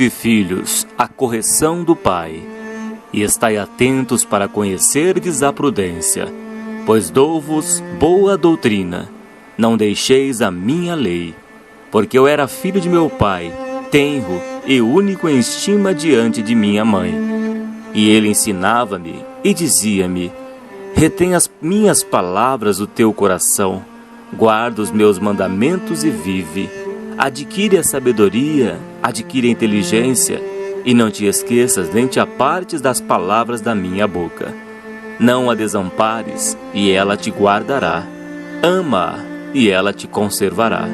Ouve, filhos, a correção do Pai, e estai atentos para conhecerdes a prudência, pois dou-vos boa doutrina. Não deixeis a minha lei, porque eu era filho de meu pai, tenro e único em estima diante de minha mãe. E ele ensinava-me e dizia-me: retém as minhas palavras do teu coração, guarda os meus mandamentos e vive. Adquire a sabedoria, adquire a inteligência, e não te esqueças nem te apartes das palavras da minha boca. Não a desampares, e ela te guardará. Ama-a, e ela te conservará.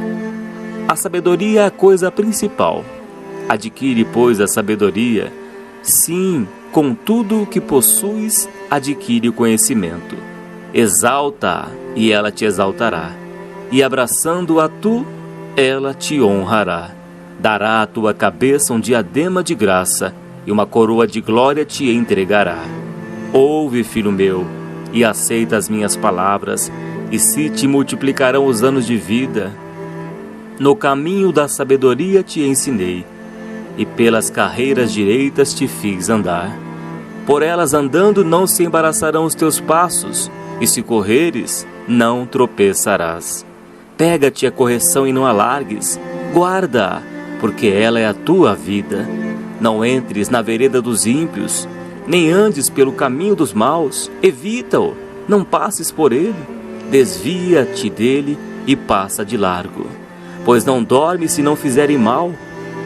A sabedoria é a coisa principal. Adquire, pois, a sabedoria. Sim, com tudo o que possuis, adquire o conhecimento. Exalta-a, e ela te exaltará. E abraçando-a tu, ela te honrará. Dará à tua cabeça um diadema de graça, e uma coroa de glória te entregará. Ouve, filho meu, e aceita as minhas palavras, e se te multiplicarão os anos de vida. No caminho da sabedoria te ensinei, e pelas carreiras direitas te fiz andar. Por elas andando não se embaraçarão os teus passos, e se correres, não tropeçarás. Pega-te a correção e não a largues, guarda-a, porque ela é a tua vida. Não entres na vereda dos ímpios, nem andes pelo caminho dos maus. Evita-o, não passes por ele. Desvia-te dele e passa de largo. Pois não dorme se não fizerem mal,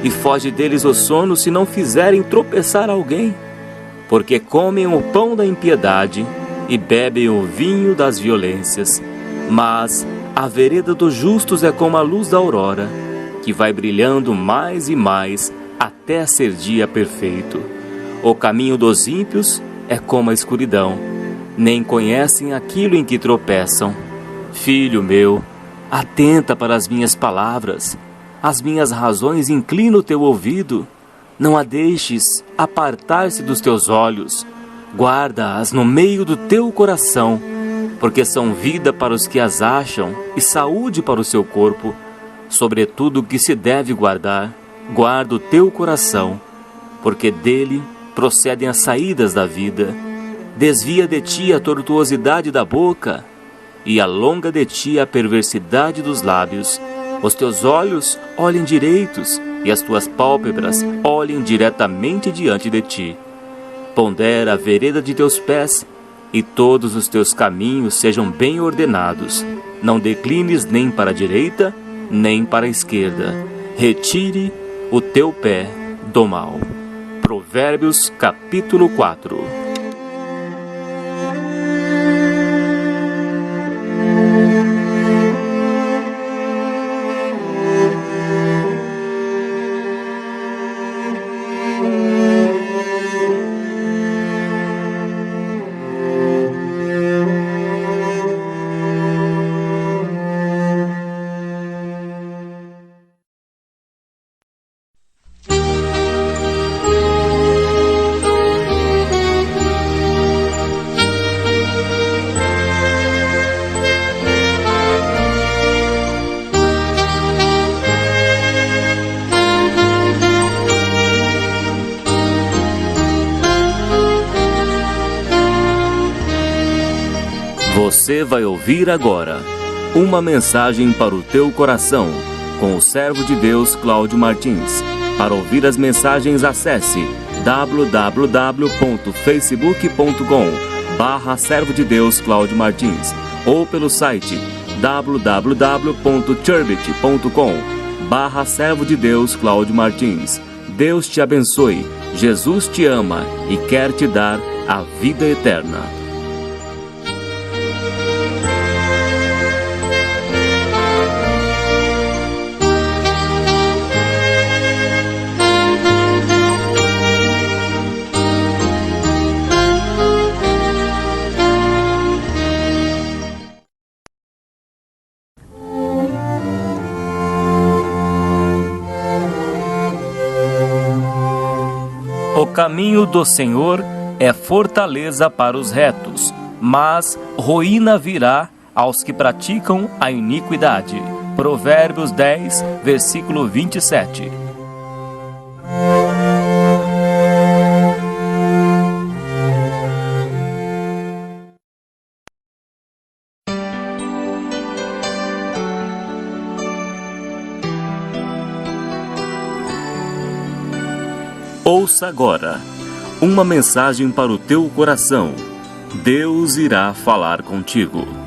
e foge deles o sono se não fizerem tropeçar alguém. Porque comem o pão da impiedade e bebem o vinho das violências. Mas a vereda dos justos é como a luz da aurora, que vai brilhando mais e mais até ser dia perfeito. O caminho dos ímpios é como a escuridão, nem conhecem aquilo em que tropeçam. Filho meu, atenta para as minhas palavras, as minhas razões inclina o teu ouvido. Não a deixes apartar-se dos teus olhos, guarda-as no meio do teu coração, porque são vida para os que as acham e saúde para o seu corpo. Sobretudo o que se deve guardar, guarda o teu coração, porque dele procedem as saídas da vida. Desvia de ti a tortuosidade da boca, e alonga de ti a perversidade dos lábios. Os teus olhos olhem direitos, e as tuas pálpebras olhem diretamente diante de ti. Pondera a vereda de teus pés, e todos os teus caminhos sejam bem ordenados. Não declines nem para a direita, nem para a esquerda. Retire o teu pé do mal. Provérbios capítulo 4. Você vai ouvir agora uma mensagem para o teu coração, com o servo de Deus Cláudio Martins. Para ouvir as mensagens, acesse www.facebook.com/servo de Deus Cláudio Martins ou pelo site www.churbit.com/servo de Deus Cláudio Martins. Deus te abençoe, Jesus te ama e quer te dar a vida eterna. O caminho do Senhor é fortaleza para os retos, mas ruína virá aos que praticam a iniquidade. Provérbios 10, versículo 27. Ouça agora uma mensagem para o teu coração. Deus irá falar contigo.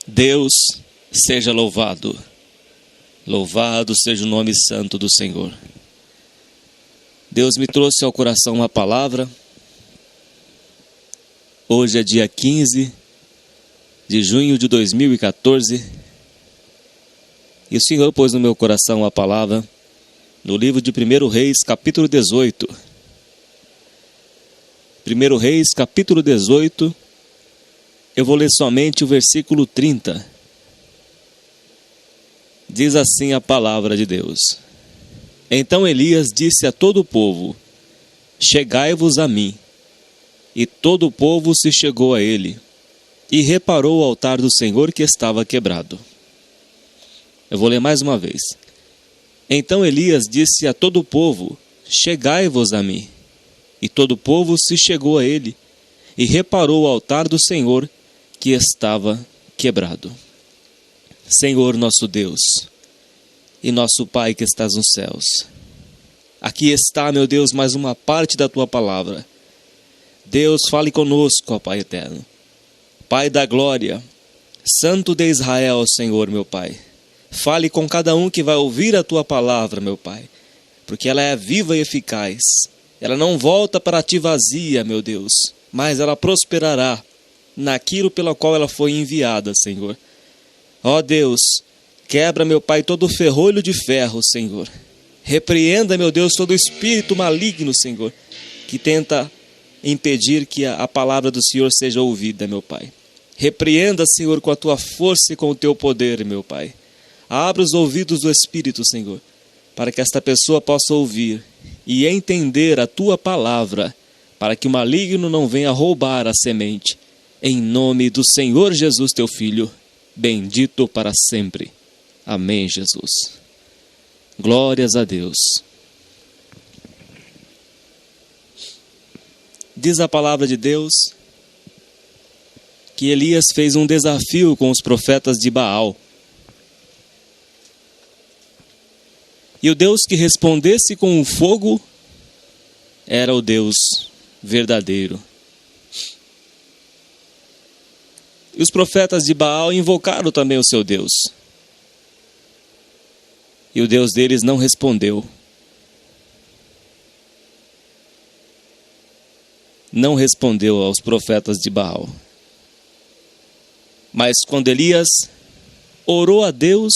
Deus seja louvado. Louvado seja o nome santo do Senhor. Deus me trouxe ao coração uma palavra. Hoje é dia 15 de junho de 2014. E o Senhor pôs no meu coração a palavra no livro de 1 Reis, capítulo 18. 1 Reis, capítulo 18. Eu vou ler somente o versículo 30. Diz assim a palavra de Deus. Então Elias disse a todo o povo: chegai-vos a mim. E todo o povo se chegou a ele, e reparou o altar do Senhor que estava quebrado. Eu vou ler mais uma vez. Então Elias disse a todo o povo: chegai-vos a mim. E todo o povo se chegou a ele, e reparou o altar do Senhor que estava quebrado. Senhor nosso Deus e nosso Pai que estás nos céus, aqui está, meu Deus, mais uma parte da tua palavra. Deus, fale conosco, ó Pai eterno. Pai da glória, Santo de Israel, Senhor, meu Pai. Fale com cada um que vai ouvir a tua palavra, meu Pai, porque ela é viva e eficaz. Ela não volta para ti vazia, meu Deus, mas ela prosperará naquilo pela qual ela foi enviada, Senhor. Ó Deus, quebra, meu Pai, todo o ferrolho de ferro, Senhor. Repreenda, meu Deus, todo o espírito maligno, Senhor, que tenta impedir que a palavra do Senhor seja ouvida, meu Pai. Repreenda, Senhor, com a tua força e com o teu poder, meu Pai. Abra os ouvidos do Espírito, Senhor, para que esta pessoa possa ouvir e entender a tua palavra, para que o maligno não venha roubar a semente. Em nome do Senhor Jesus, teu Filho, bendito para sempre. Amém, Jesus. Glórias a Deus. Diz a palavra de Deus que Elias fez um desafio com os profetas de Baal. E o Deus que respondesse com o fogo era o Deus verdadeiro. E os profetas de Baal invocaram também o seu Deus. E o Deus deles não respondeu. Não respondeu aos profetas de Baal. Mas quando Elias orou a Deus,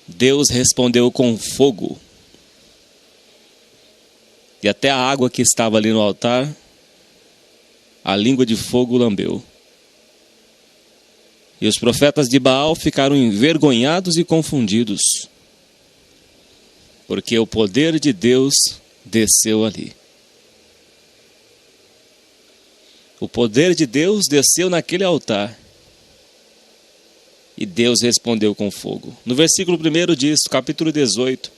Deus respondeu com fogo. E até a água que estava ali no altar, a língua de fogo lambeu. E os profetas de Baal ficaram envergonhados e confundidos, porque o poder de Deus desceu ali. O poder de Deus desceu naquele altar. E Deus respondeu com fogo. No versículo 1 diz, capítulo 18.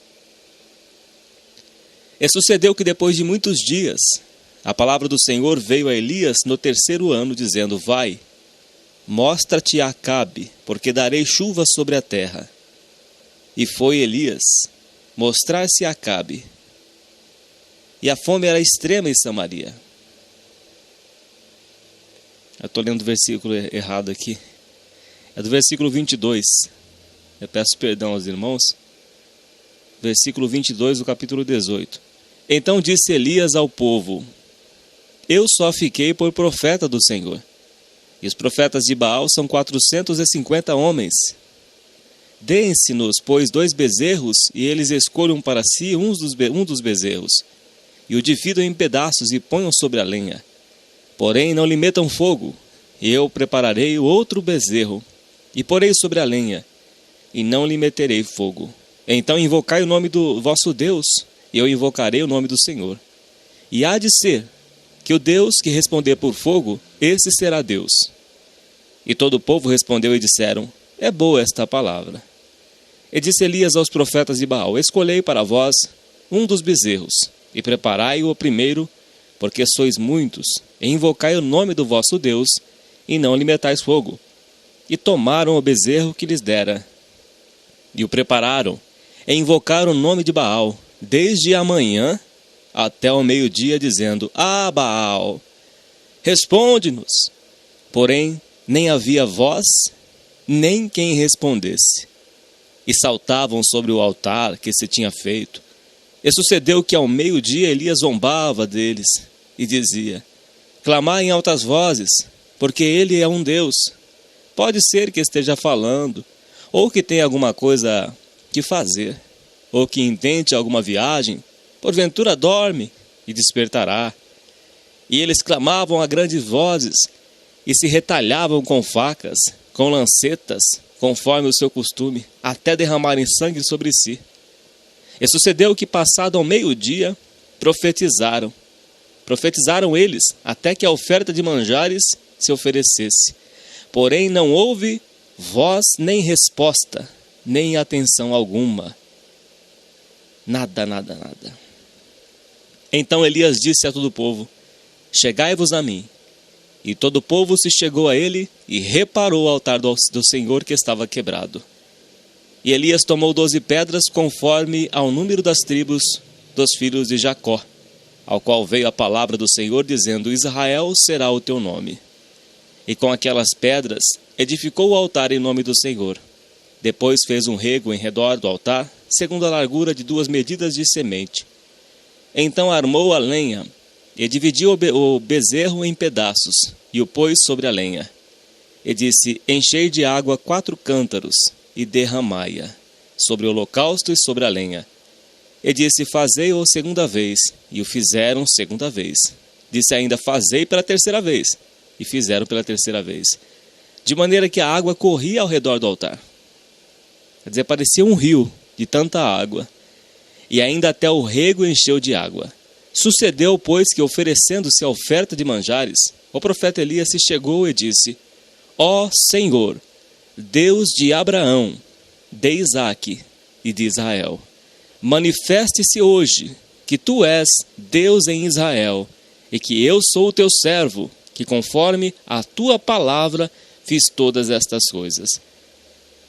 E sucedeu que depois de muitos dias, a palavra do Senhor veio a Elias no 3º ano, dizendo: vai, mostra-te a Acabe, porque darei chuva sobre a terra. E foi Elias mostrar-se a Acabe. E a fome era extrema em Samaria. Eu estou lendo o versículo errado aqui. É do versículo 22. Eu peço perdão aos irmãos. Versículo 22 do capítulo 18. Então disse Elias ao povo: eu só fiquei por profeta do Senhor. E os profetas de Baal são 450 homens. Deem-se-nos, pois, 2 bezerros, e eles escolham para si um dos bezerros, e o dividam em pedaços e ponham sobre a lenha. Porém, não lhe metam fogo, e eu prepararei o outro bezerro, e porei sobre a lenha, e não lhe meterei fogo. Então invocai o nome do vosso Deus, e eu invocarei o nome do Senhor. E há de ser que o Deus que responder por fogo, esse será Deus. E todo o povo respondeu e disseram: é boa esta palavra. E disse Elias aos profetas de Baal: escolhei para vós um dos bezerros, e preparai-o primeiro, porque sois muitos, e invocai o nome do vosso Deus, e não lhe metais fogo. E tomaram o bezerro que lhes dera, e o prepararam, e invocaram o nome de Baal, desde a manhã até o meio-dia, dizendo: ah, Baal, responde-nos. Porém, nem havia voz, nem quem respondesse. E saltavam sobre o altar que se tinha feito. E sucedeu que ao meio-dia Elias zombava deles, e dizia: clamai em altas vozes, porque ele é um Deus. Pode ser que esteja falando, ou que tenha alguma coisa que fazer, ou que intente alguma viagem, porventura dorme e despertará. E eles clamavam a grandes vozes, e se retalhavam com facas, com lancetas, conforme o seu costume, até derramarem sangue sobre si. E sucedeu que, passado ao meio-dia, profetizaram. Profetizaram eles, até que a oferta de manjares se oferecesse. Porém não houve voz nem resposta, nem atenção alguma. Nada, nada, nada. Então Elias disse a todo o povo: chegai-vos a mim. E todo o povo se chegou a ele e reparou o altar do Senhor que estava quebrado. E Elias tomou 12 pedras conforme ao número das tribos dos filhos de Jacó, ao qual veio a palavra do Senhor, dizendo: Israel será o teu nome. E com aquelas pedras edificou o altar em nome do Senhor. Depois fez um rego em redor do altar, segundo a largura de 2 medidas de semente. Então armou a lenha, e dividiu o bezerro em pedaços, e o pôs sobre a lenha. E disse: enchei de água 4 cântaros, e derramai-a sobre o holocausto e sobre a lenha. E disse: fazei-o segunda vez, e o fizeram segunda vez. Disse ainda: fazei pela terceira vez, e fizeram pela terceira vez. De maneira que a água corria ao redor do altar. Quer dizer, parecia um rio de tanta água. E ainda até o rego encheu de água. Sucedeu, pois, que oferecendo-se a oferta de manjares, o profeta Elias se chegou e disse: ó Senhor, Deus de Abraão, de Isaque e de Israel, manifeste-se hoje que tu és Deus em Israel, e que eu sou o teu servo, que conforme a tua palavra fiz todas estas coisas.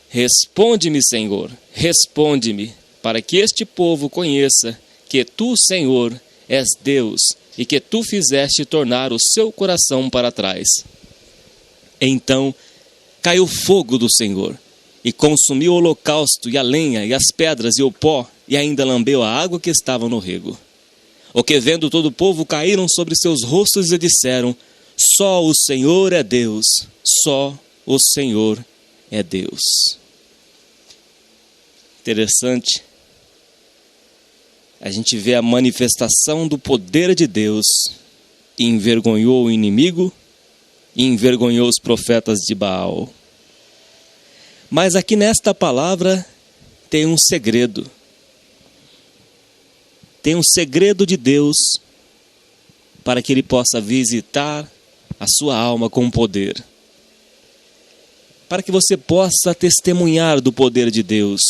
Responde-me, Senhor, responde-me, para que este povo conheça que tu, Senhor, és Deus, e que tu fizeste tornar o seu coração para trás. Então caiu fogo do Senhor, e consumiu o holocausto, e a lenha, e as pedras, e o pó, e ainda lambeu a água que estava no rego. O que vendo todo o povo, caíram sobre seus rostos e disseram: só o Senhor é Deus, só o Senhor é Deus. Interessante. A gente vê a manifestação do poder de Deus. Envergonhou o inimigo e envergonhou os profetas de Baal. Mas aqui nesta palavra tem um segredo. Tem um segredo de Deus para que ele possa visitar a sua alma com poder. Para que você possa testemunhar do poder de Deus,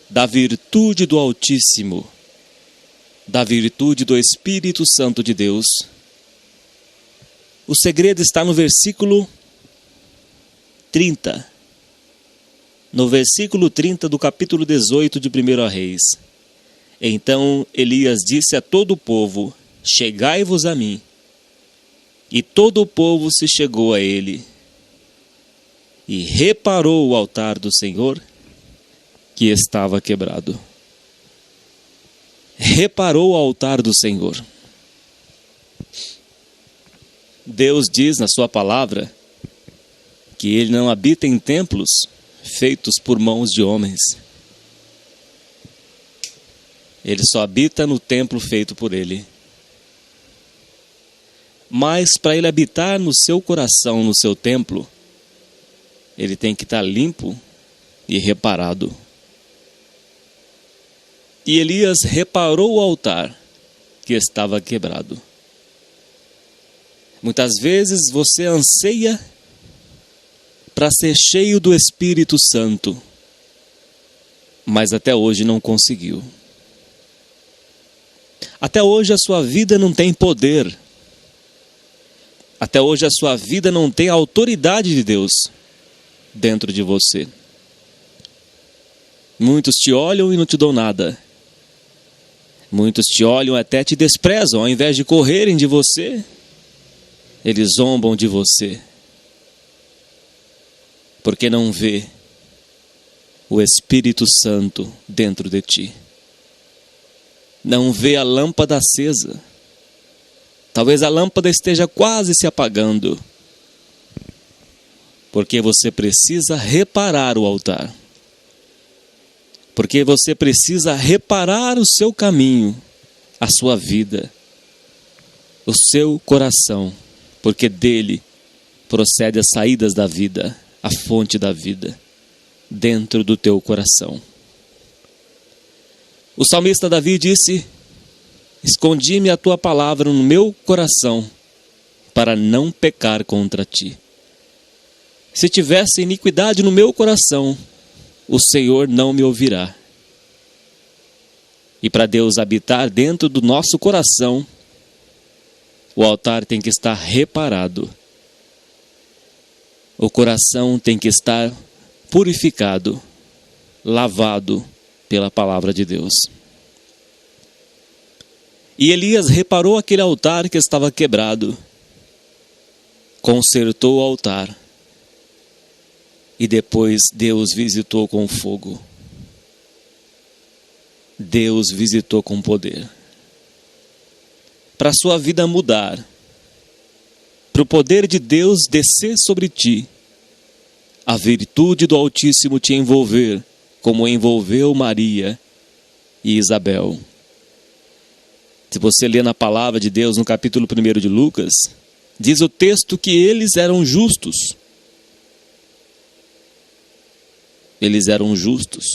da virtude do Altíssimo, da virtude do Espírito Santo de Deus. O segredo está no versículo 30. No versículo 30 do capítulo 18 de 1 Reis. Então Elias disse a todo o povo: chegai-vos a mim. E todo o povo se chegou a ele, e reparou o altar do Senhor, que estava quebrado. Reparou o altar do Senhor. Deus diz na sua palavra que ele não habita em templos feitos por mãos de homens. Ele só habita no templo feito por ele. Mas para ele habitar no seu coração, no seu templo, ele tem que estar limpo e reparado. E Elias reparou o altar que estava quebrado. Muitas vezes você anseia para ser cheio do Espírito Santo, mas até hoje não conseguiu. Até hoje a sua vida não tem poder. Até hoje a sua vida não tem a autoridade de Deus dentro de você. Muitos te olham e não te dão nada. Muitos te olham e até te desprezam. Ao invés de correrem de você, eles zombam de você. Porque não vê o Espírito Santo dentro de ti. Não vê a lâmpada acesa. Talvez a lâmpada esteja quase se apagando. Porque você precisa reparar o altar. Porque você precisa reparar o seu caminho, a sua vida, o seu coração. Porque dele procede as saídas da vida, a fonte da vida, dentro do teu coração. O salmista Davi disse: escondi-me a tua palavra no meu coração, para não pecar contra ti. Se tivesse iniquidade no meu coração, o Senhor não me ouvirá. E para Deus habitar dentro do nosso coração, o altar tem que estar reparado. O coração tem que estar purificado, lavado pela palavra de Deus. E Elias reparou aquele altar que estava quebrado, consertou o altar, e depois Deus visitou com fogo. Deus visitou com poder. Para a sua vida mudar, para o poder de Deus descer sobre ti, a virtude do Altíssimo te envolver, como envolveu Maria e Isabel. Se você ler na palavra de Deus, no capítulo 1 de Lucas, diz o texto que eles eram justos. Eles eram justos.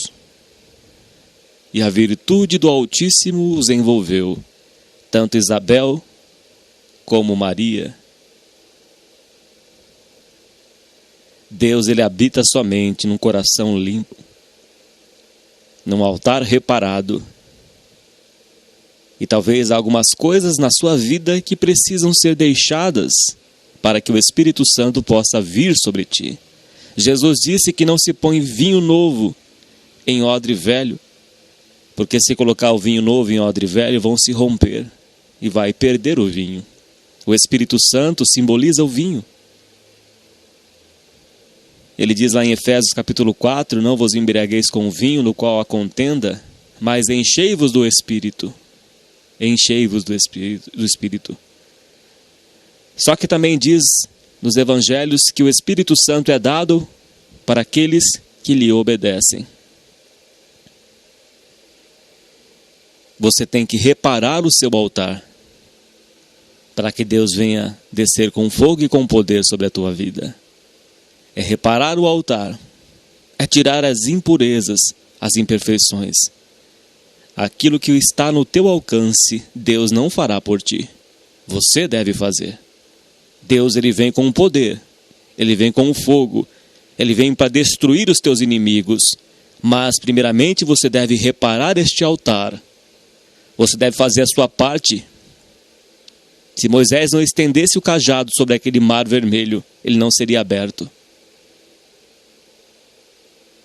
E a virtude do Altíssimo os envolveu, tanto Isabel como Maria. Deus, ele habita somente num coração limpo, num altar reparado. E talvez há algumas coisas na sua vida que precisam ser deixadas para que o Espírito Santo possa vir sobre ti. Jesus disse que não se põe vinho novo em odre velho, porque se colocar o vinho novo em odre velho, vão se romper e vai perder o vinho. O Espírito Santo simboliza o vinho. Ele diz lá em Efésios capítulo 4, não vos embriagueis com o vinho no qual há contenda, mas enchei-vos do Espírito. Enchei-vos do Espírito. Só que também diz nos evangelhos que o Espírito Santo é dado para aqueles que lhe obedecem. Você tem que reparar o seu altar para que Deus venha descer com fogo e com poder sobre a tua vida. É reparar o altar, é tirar as impurezas, as imperfeições. Aquilo que está no teu alcance, Deus não fará por ti. Você deve fazer. Deus, ele vem com o poder, ele vem com o fogo, ele vem para destruir os teus inimigos. Mas, primeiramente, você deve reparar este altar. Você deve fazer a sua parte. Se Moisés não estendesse o cajado sobre aquele mar vermelho, ele não seria aberto.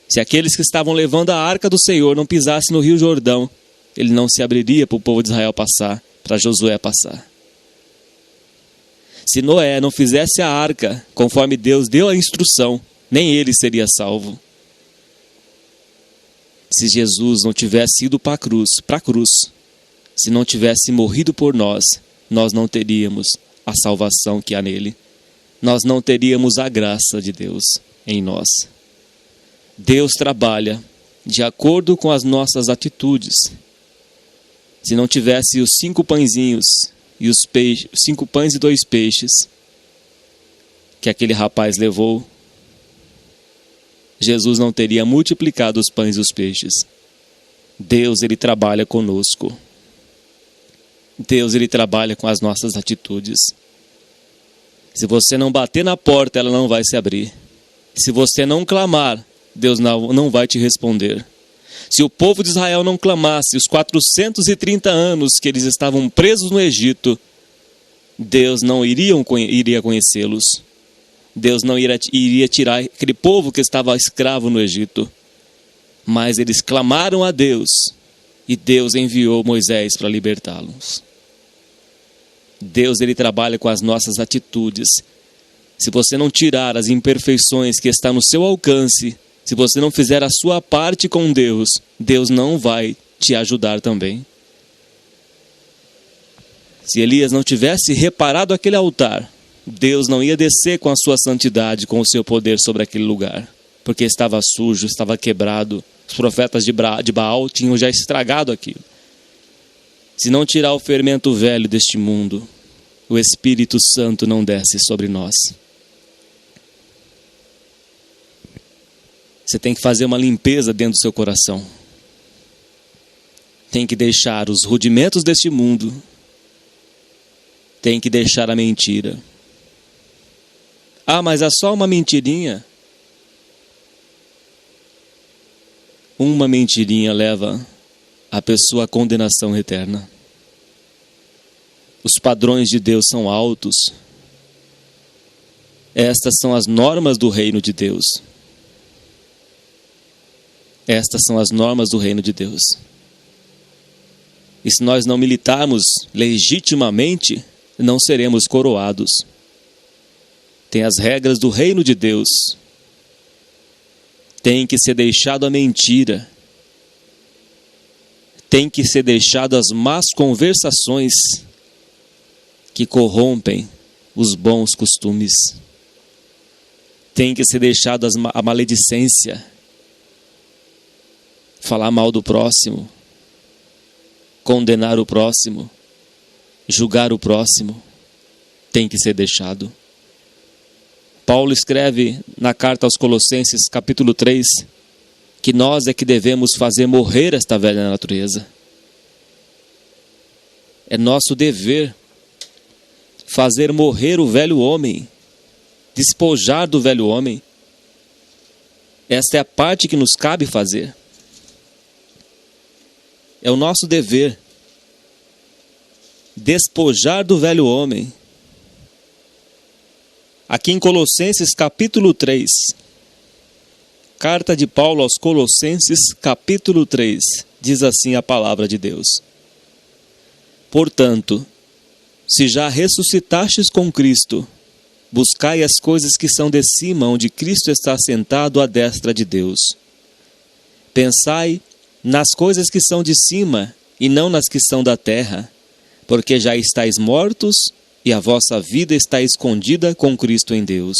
Se aqueles que estavam levando a arca do Senhor não pisassem no rio Jordão, ele não se abriria para o povo de Israel passar, para Josué passar. Se Noé não fizesse a arca conforme Deus deu a instrução, nem ele seria salvo. Se Jesus não tivesse ido para a cruz, se não tivesse morrido por nós, nós não teríamos a salvação que há nele. Nós não teríamos a graça de Deus em nós. Deus trabalha de acordo com as nossas atitudes. Se não tivesse os 5 pãezinhos e os 5 pães e 2 peixes que aquele rapaz levou, Jesus não teria multiplicado os pães e os peixes. Deus, Ele trabalha conosco. Deus, Ele trabalha com as nossas atitudes. Se você não bater na porta, ela não vai se abrir. Se você não clamar, Deus não vai te responder. Se o povo de Israel não clamasse os 430 anos que eles estavam presos no Egito, Deus não iria conhecê-los. Deus não iria tirar aquele povo que estava escravo no Egito. Mas eles clamaram a Deus e Deus enviou Moisés para libertá-los. Deus, Ele trabalha com as nossas atitudes. Se você não tirar as imperfeições que estão no seu alcance, se você não fizer a sua parte com Deus, Deus não vai te ajudar também. Se Elias não tivesse reparado aquele altar, Deus não ia descer com a sua santidade, com o seu poder sobre aquele lugar, porque estava sujo, estava quebrado. Os profetas de Baal tinham já estragado aquilo. Se não tirar o fermento velho deste mundo, o Espírito Santo não desce sobre nós. Você tem que fazer uma limpeza dentro do seu coração. Tem que deixar os rudimentos deste mundo. Tem que deixar a mentira. Ah, mas é só uma mentirinha? Uma mentirinha leva a pessoa à condenação eterna. Os padrões de Deus são altos. Estas são as normas do reino de Deus. Estas são as normas do reino de Deus. E se nós não militarmos legitimamente, não seremos coroados. Tem as regras do reino de Deus. Tem que ser deixado a mentira. Tem que ser deixado as más conversações que corrompem os bons costumes. Tem que ser deixado a maledicência. Falar mal do próximo. Condenar o próximo. Julgar o próximo. Tem que ser deixado. Paulo escreve na carta aos Colossenses, capítulo 3, que nós é que devemos fazer morrer esta velha natureza. É nosso dever fazer morrer o velho homem, despojar do velho homem. Esta é a parte que nos cabe fazer. É o nosso dever despojar do velho homem. Aqui em Colossenses capítulo 3, carta de Paulo aos Colossenses capítulo 3, diz assim a palavra de Deus: Portanto, se já ressuscitastes com Cristo, buscai as coisas que são de cima, onde Cristo está sentado à destra de Deus. Pensai nas coisas que são de cima e não nas que são da terra, porque já estáis mortos e a vossa vida está escondida com Cristo em Deus.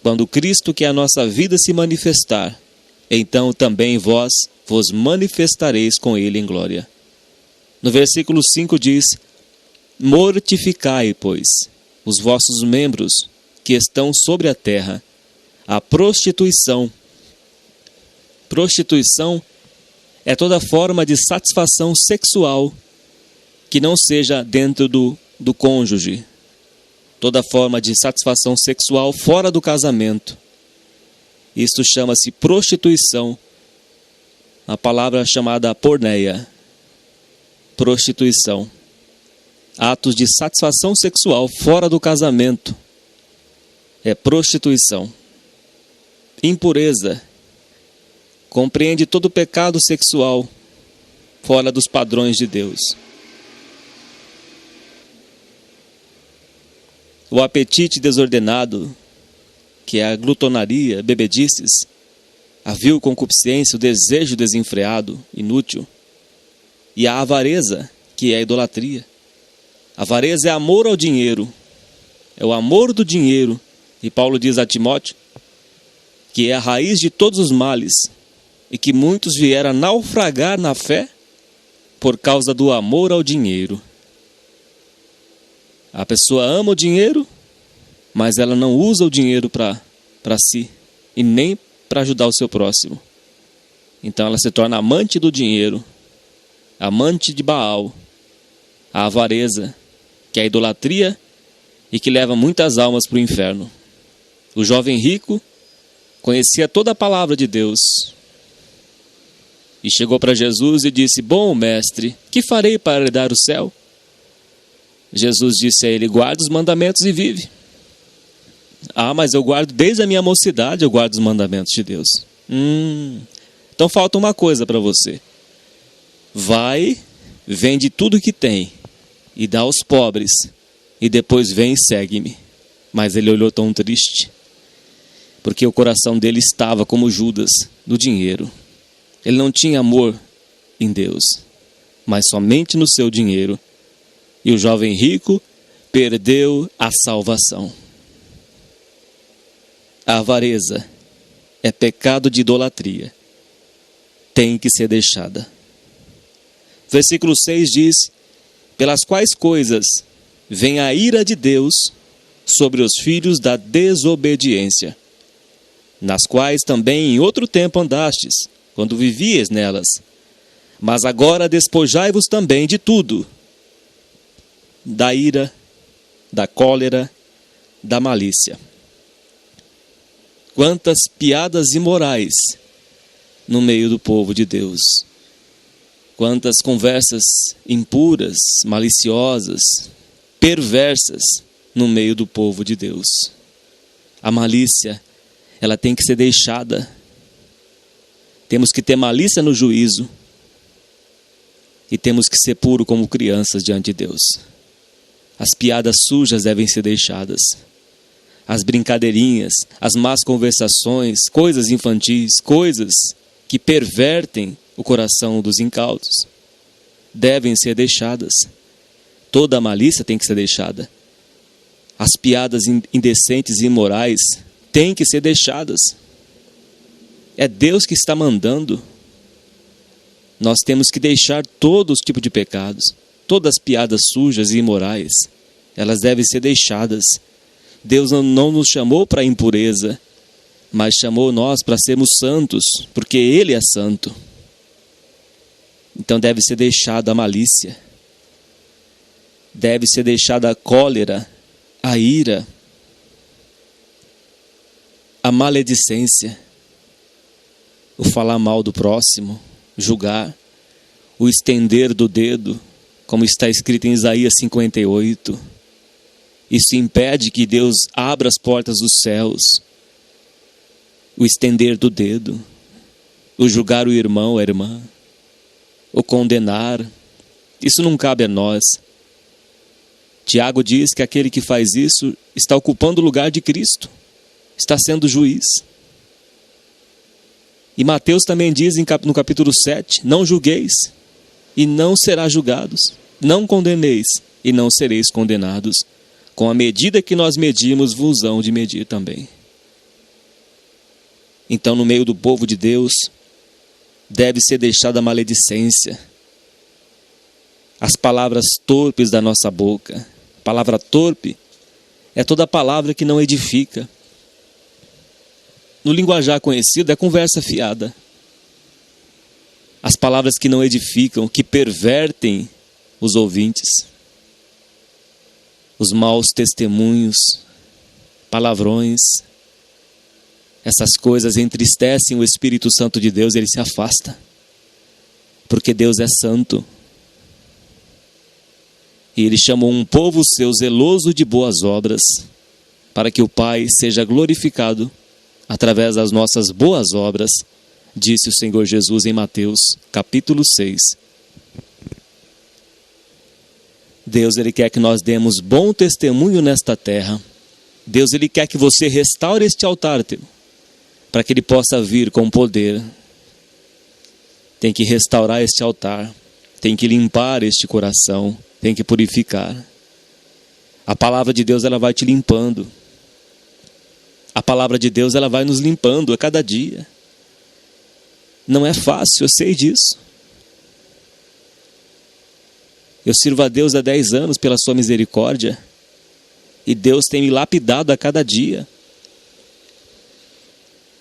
Quando Cristo, que é a nossa vida, se manifestar, então também vós vos manifestareis com Ele em glória. No versículo 5 diz: Mortificai, pois, os vossos membros que estão sobre a terra, a prostituição. Prostituição é toda forma de satisfação sexual que não seja dentro do cônjuge. Toda forma de satisfação sexual fora do casamento. Isto chama-se prostituição. A palavra chamada porneia. Prostituição. Atos de satisfação sexual fora do casamento. É prostituição. Impureza. Compreende todo pecado sexual fora dos padrões de Deus. O apetite desordenado, que é a glutonaria, bebedices, a vil concupiscência, o desejo desenfreado, inútil, e a avareza, que é a idolatria. A avareza é amor ao dinheiro, é o amor do dinheiro, e Paulo diz a Timóteo que é a raiz de todos os males, e que muitos vieram a naufragar na fé por causa do amor ao dinheiro. A pessoa ama o dinheiro, mas ela não usa o dinheiro para si e nem para ajudar o seu próximo. Então ela se torna amante do dinheiro, amante de Baal, a avareza, que é a idolatria e que leva muitas almas para o inferno. O jovem rico conhecia toda a palavra de Deus e chegou para Jesus e disse: bom mestre, que farei para herdar o céu? Jesus disse a ele: guarda os mandamentos e vive. Ah, mas eu guardo desde a minha mocidade, eu guardo os mandamentos de Deus. Então falta uma coisa para você. Vai, vende tudo que tem e dá aos pobres, e depois vem e segue-me. Mas ele olhou tão triste, porque o coração dele estava como Judas, no dinheiro. Ele não tinha amor em Deus, mas somente no seu dinheiro. E o jovem rico perdeu a salvação. A avareza é pecado de idolatria. Tem que ser deixada. Versículo 6 diz: pelas quais coisas vem a ira de Deus sobre os filhos da desobediência, nas quais também em outro tempo andastes, quando vivias nelas. Mas agora despojai-vos também de tudo: da ira, da cólera, da malícia. Quantas piadas imorais no meio do povo de Deus. Quantas conversas impuras, maliciosas, perversas no meio do povo de Deus. A malícia, ela tem que ser deixada. Temos que ter malícia no juízo e temos que ser puro como crianças diante de Deus. As piadas sujas devem ser deixadas. As brincadeirinhas, as más conversações, coisas infantis, coisas que pervertem o coração dos incautos, devem ser deixadas. Toda a malícia tem que ser deixada. As piadas indecentes e imorais têm que ser deixadas. É Deus que está mandando. Nós temos que deixar todos os tipos de pecados. Todas as piadas sujas e imorais, elas devem ser deixadas. Deus não nos chamou para a impureza, mas chamou nós para sermos santos, porque Ele é santo. Então deve ser deixada a malícia, deve ser deixada a cólera, a ira, a maledicência, o falar mal do próximo, julgar, o estender do dedo, como está escrito em Isaías 58. Isso impede que Deus abra as portas dos céus. O estender do dedo, o julgar o irmão, a irmã, o condenar, isso não cabe a nós. Tiago diz que aquele que faz isso está ocupando o lugar de Cristo, está sendo juiz. E Mateus também diz no capítulo 7, não julgueis e não será julgados, não condeneis e não sereis condenados. Com a medida que nós medimos, vos hão de medir também. Então, no meio do povo de Deus, deve ser deixada a maledicência, as palavras torpes da nossa boca. Palavra torpe é toda palavra que não edifica. No linguajar conhecido é conversa fiada. As palavras que não edificam, que pervertem os ouvintes. Os maus testemunhos, palavrões, essas coisas entristecem o Espírito Santo de Deus, ele se afasta, porque Deus é santo. E ele chamou um povo seu zeloso de boas obras, para que o Pai seja glorificado através das nossas boas obras, disse o Senhor Jesus em Mateus, capítulo 6. Deus, ele quer que nós demos bom testemunho nesta terra. Deus, ele quer que você restaure este altar teu, para que ele possa vir com poder. Tem que restaurar este altar, tem que limpar este coração, tem que purificar. A palavra de Deus, ela vai te limpando. A palavra de Deus, ela vai nos limpando a cada dia. Não é fácil, eu sei disso. Eu sirvo a Deus há 10 anos pela sua misericórdia. E Deus tem me lapidado a cada dia.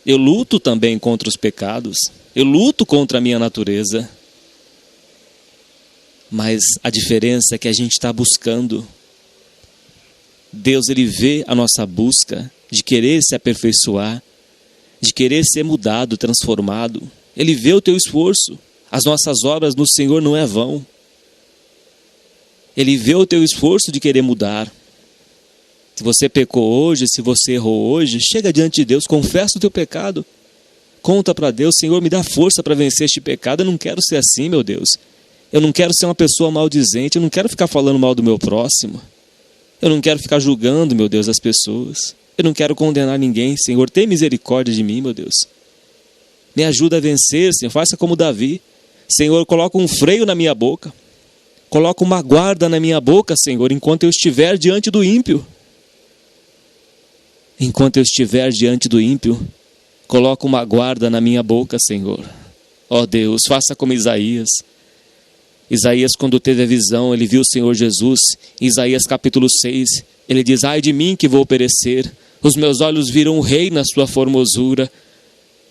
Eu luto também contra os pecados. Eu luto contra a minha natureza. Mas a diferença é que a gente está buscando. Deus, Ele vê a nossa busca de querer se aperfeiçoar, de querer ser mudado, transformado. Ele vê o teu esforço. As nossas obras no Senhor não é vão. Ele vê o teu esforço de querer mudar. Se você pecou hoje, se você errou hoje, chega diante de Deus, confessa o teu pecado. Conta para Deus: Senhor, me dá força para vencer este pecado. Eu não quero ser assim, meu Deus. Eu não quero ser uma pessoa maldizente. Eu não quero ficar falando mal do meu próximo. Eu não quero ficar julgando, meu Deus, as pessoas. Eu não quero condenar ninguém. Senhor, tem misericórdia de mim, meu Deus. Me ajuda a vencer, Senhor. Faça como Davi. Senhor, coloca um freio na minha boca. Coloca uma guarda na minha boca, Senhor, enquanto eu estiver diante do ímpio. Enquanto eu estiver diante do ímpio, coloca uma guarda na minha boca, Senhor. Ó Deus, faça como Isaías. Isaías, quando teve a visão, ele viu o Senhor Jesus. Em Isaías capítulo 6, ele diz: ai de mim que vou perecer. Os meus olhos viram o rei na sua formosura.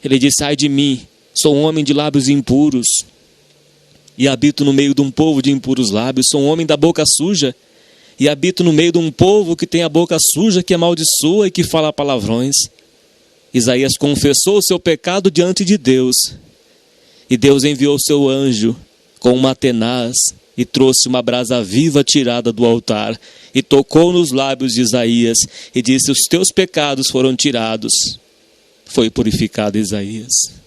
Ele disse: ai de mim, sou um homem de lábios impuros. E habito no meio de um povo de impuros lábios. Sou um homem da boca suja. E habito no meio de um povo que tem a boca suja, que amaldiçoa e que fala palavrões. Isaías confessou o seu pecado diante de Deus. E Deus enviou o seu anjo com uma tenaz e trouxe uma brasa viva tirada do altar. E tocou nos lábios de Isaías e disse: os teus pecados foram tirados. Foi purificado Isaías.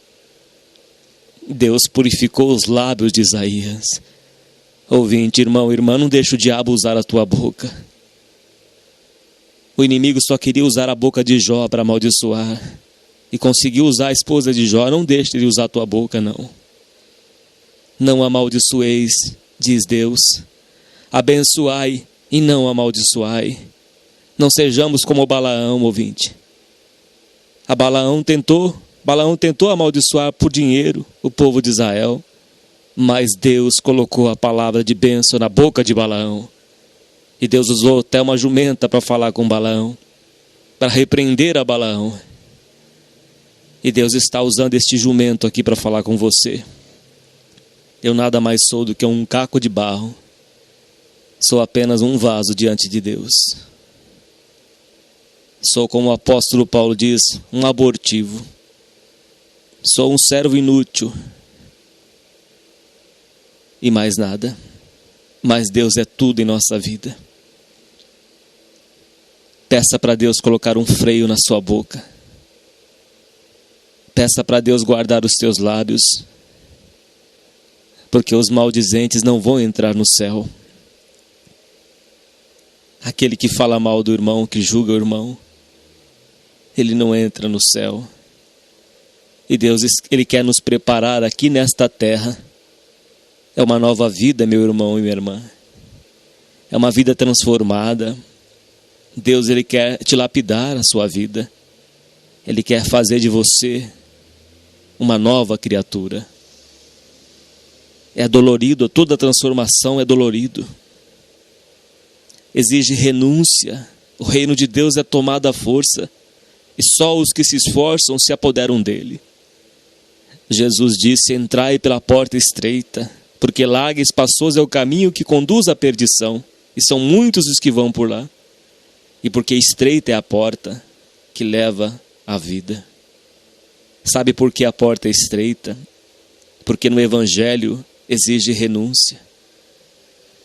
Deus purificou os lábios de Isaías. Ouvinte, irmão, irmã, não deixa o diabo usar a tua boca. O inimigo só queria usar a boca de Jó para amaldiçoar. E conseguiu usar a esposa de Jó. Não deixe ele usar a tua boca, não. Não amaldiçoeis, diz Deus. Abençoai e não amaldiçoai. Não sejamos como Balaão, ouvinte. Balaão tentou amaldiçoar por dinheiro o povo de Israel, mas Deus colocou a palavra de bênção na boca de Balaão. E Deus usou até uma jumenta para falar com Balaão, para repreender a Balaão. E Deus está usando este jumento aqui para falar com você. Eu nada mais sou do que um caco de barro. Sou apenas um vaso diante de Deus. Sou, como o apóstolo Paulo diz, um abortivo. Sou um servo inútil. E mais nada. Mas Deus é tudo em nossa vida. Peça para Deus colocar um freio na sua boca. Peça para Deus guardar os teus lábios. Porque os maldizentes não vão entrar no céu. Aquele que fala mal do irmão, que julga o irmão, ele não entra no céu. E Deus, Ele quer nos preparar aqui nesta terra. É uma nova vida, meu irmão e minha irmã. É uma vida transformada. Deus, Ele quer te lapidar a sua vida. Ele quer fazer de você uma nova criatura. É dolorido, toda transformação é dolorido. Exige renúncia. O reino de Deus é tomado à força. E só os que se esforçam se apoderam dele. Jesus disse: entrai pela porta estreita, porque largo e espaçoso é o caminho que conduz à perdição, e são muitos os que vão por lá. E porque estreita é a porta que leva à vida. Sabe por que a porta é estreita? Porque no Evangelho exige renúncia.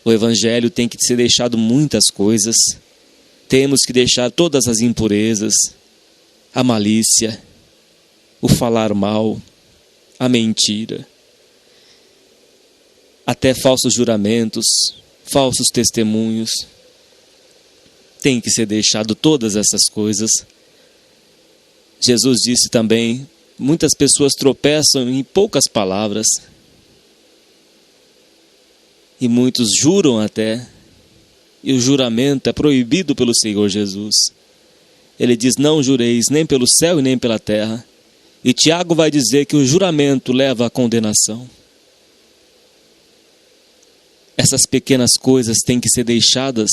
O Evangelho tem que ser deixado muitas coisas. Temos que deixar todas as impurezas, a malícia, o falar mal, a mentira, até falsos juramentos, falsos testemunhos. Tem que ser deixado todas essas coisas. Jesus disse também: muitas pessoas tropeçam em poucas palavras. E muitos juram até. E o juramento é proibido pelo Senhor Jesus. Ele diz: não jureis nem pelo céu e nem pela terra. E Tiago vai dizer que o juramento leva à condenação. Essas pequenas coisas têm que ser deixadas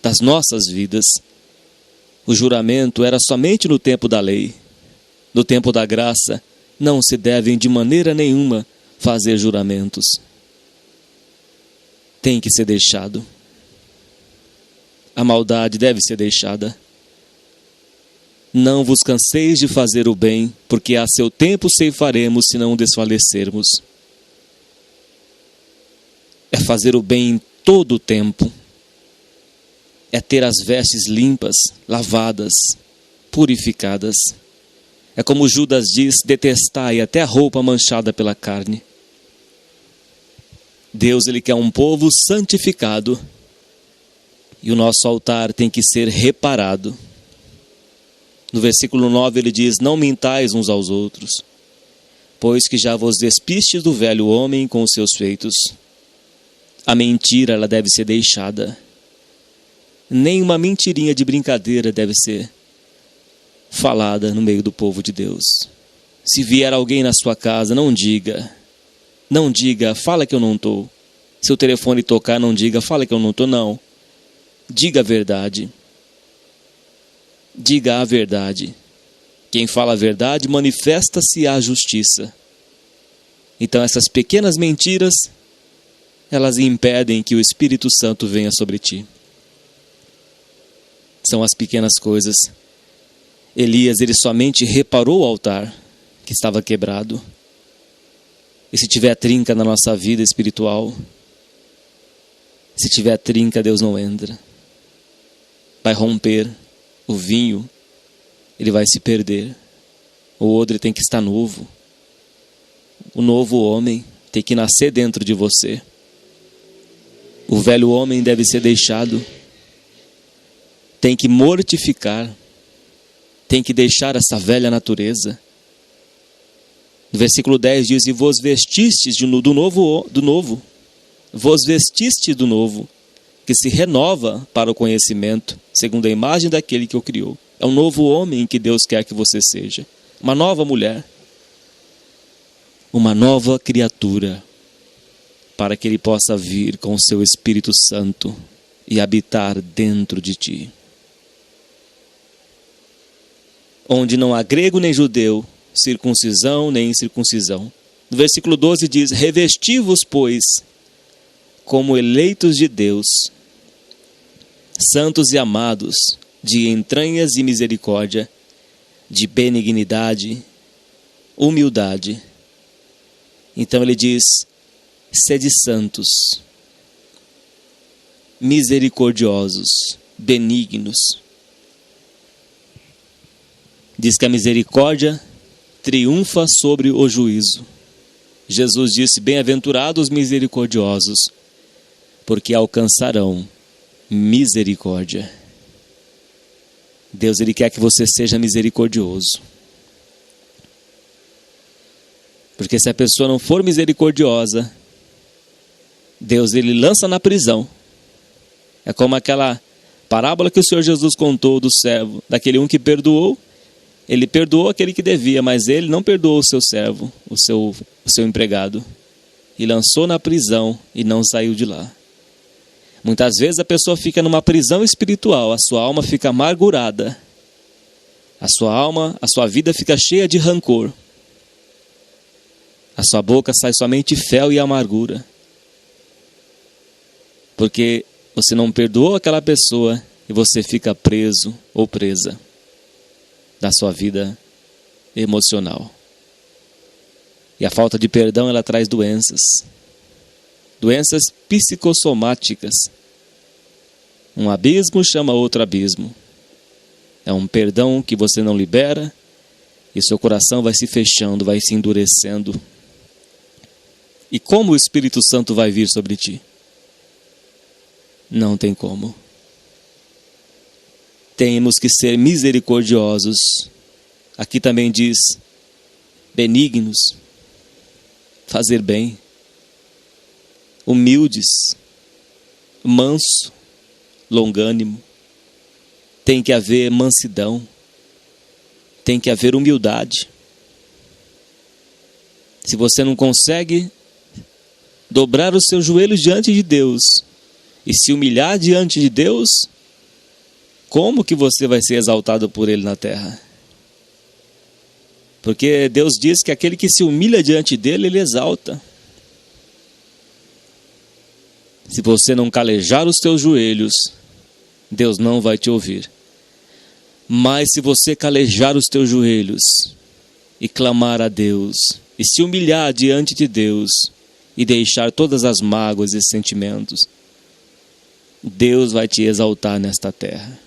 das nossas vidas. O juramento era somente no tempo da lei. No tempo da graça, não se devem de maneira nenhuma fazer juramentos. Tem que ser deixado. A maldade deve ser deixada. Não vos canseis de fazer o bem, porque a seu tempo ceifaremos se não desfalecermos. É fazer o bem em todo o tempo. É ter as vestes limpas, lavadas, purificadas. É como Judas diz, detestai até a roupa manchada pela carne. Deus, Ele quer um povo santificado. E o nosso altar tem que ser reparado. No versículo 9 ele diz, não mintais uns aos outros, pois que já vos despistes do velho homem com os seus feitos. A mentira, ela deve ser deixada. Nem uma mentirinha de brincadeira deve ser falada no meio do povo de Deus. Se vier alguém na sua casa, não diga, fala que eu não estou. Se o telefone tocar, não diga, fala que eu não estou, não. Diga a verdade. Diga a verdade. Quem fala a verdade, manifesta-se a justiça. Então essas pequenas mentiras, elas impedem que o Espírito Santo venha sobre ti. São as pequenas coisas. Elias, ele somente reparou o altar que estava quebrado. E se tiver trinca na nossa vida espiritual, se tiver trinca, Deus não entra. Vai romper. O vinho, ele vai se perder. O odre tem que estar novo. O novo homem tem que nascer dentro de você. O velho homem deve ser deixado. Tem que mortificar. Tem que deixar essa velha natureza. No versículo 10 diz, e vos vestistes do novo. Vos vestiste do novo, que se renova para o conhecimento, segundo a imagem daquele que o criou. É um novo homem que Deus quer que você seja. Uma nova mulher. Uma nova criatura. Para que Ele possa vir com o seu Espírito Santo e habitar dentro de ti. Onde não há grego nem judeu, circuncisão nem incircuncisão. No versículo 12 diz, revesti-vos, pois, como eleitos de Deus, santos e amados, de entranhas e misericórdia, de benignidade, humildade. Então ele diz, sede santos, misericordiosos, benignos. Diz que a misericórdia triunfa sobre o juízo. Jesus disse, bem-aventurados os misericordiosos, porque alcançarão misericórdia. Deus, Ele quer que você seja misericordioso. Porque se a pessoa não for misericordiosa, Deus, Ele lança na prisão. É como aquela parábola que o Senhor Jesus contou do servo, daquele um que perdoou. Ele perdoou aquele que devia, mas ele não perdoou o seu servo, o seu empregado. E lançou na prisão e não saiu de lá. Muitas vezes a pessoa fica numa prisão espiritual, a sua alma fica amargurada. A sua vida fica cheia de rancor. A sua boca sai somente fel e amargura. Porque você não perdoou aquela pessoa e você fica preso ou presa na sua vida emocional. E a falta de perdão, ela traz doenças. Doenças psicossomáticas. Um abismo chama outro abismo. É um perdão que você não libera e seu coração vai se fechando, vai se endurecendo. E como o Espírito Santo vai vir sobre ti? Não tem como. Temos que ser misericordiosos. Aqui também diz benignos, fazer bem, humildes, manso, longânimo. Tem que haver mansidão, tem que haver humildade. Se você não consegue dobrar os seus joelhos diante de Deus e se humilhar diante de Deus, como que você vai ser exaltado por Ele na terra? Porque Deus diz que aquele que se humilha diante dele, ele exalta. Se você não calejar os teus joelhos, Deus não vai te ouvir. Mas se você calejar os teus joelhos e clamar a Deus, e se humilhar diante de Deus, e deixar todas as mágoas e sentimentos, Deus vai te exaltar nesta terra.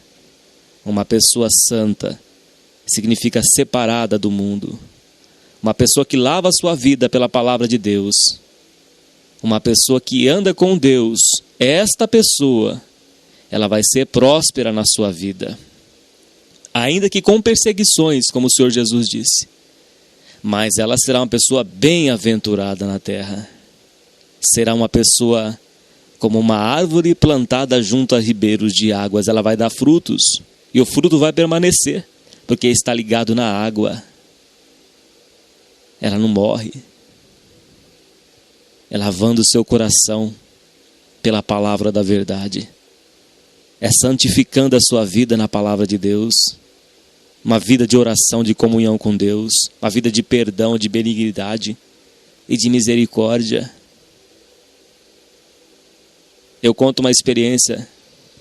Uma pessoa santa significa separada do mundo. Uma pessoa que lava a sua vida pela palavra de Deus. Uma pessoa que anda com Deus. Esta pessoa, ela vai ser próspera na sua vida. Ainda que com perseguições, como o Senhor Jesus disse. Mas ela será uma pessoa bem-aventurada na terra. Será uma pessoa como uma árvore plantada junto a ribeiros de águas. Ela vai dar frutos e o fruto vai permanecer, porque está ligado na água. Ela não morre. É lavando o seu coração pela palavra da verdade. É santificando a sua vida na palavra de Deus. Uma vida de oração, de comunhão com Deus. Uma vida de perdão, de benignidade e de misericórdia. Eu conto uma experiência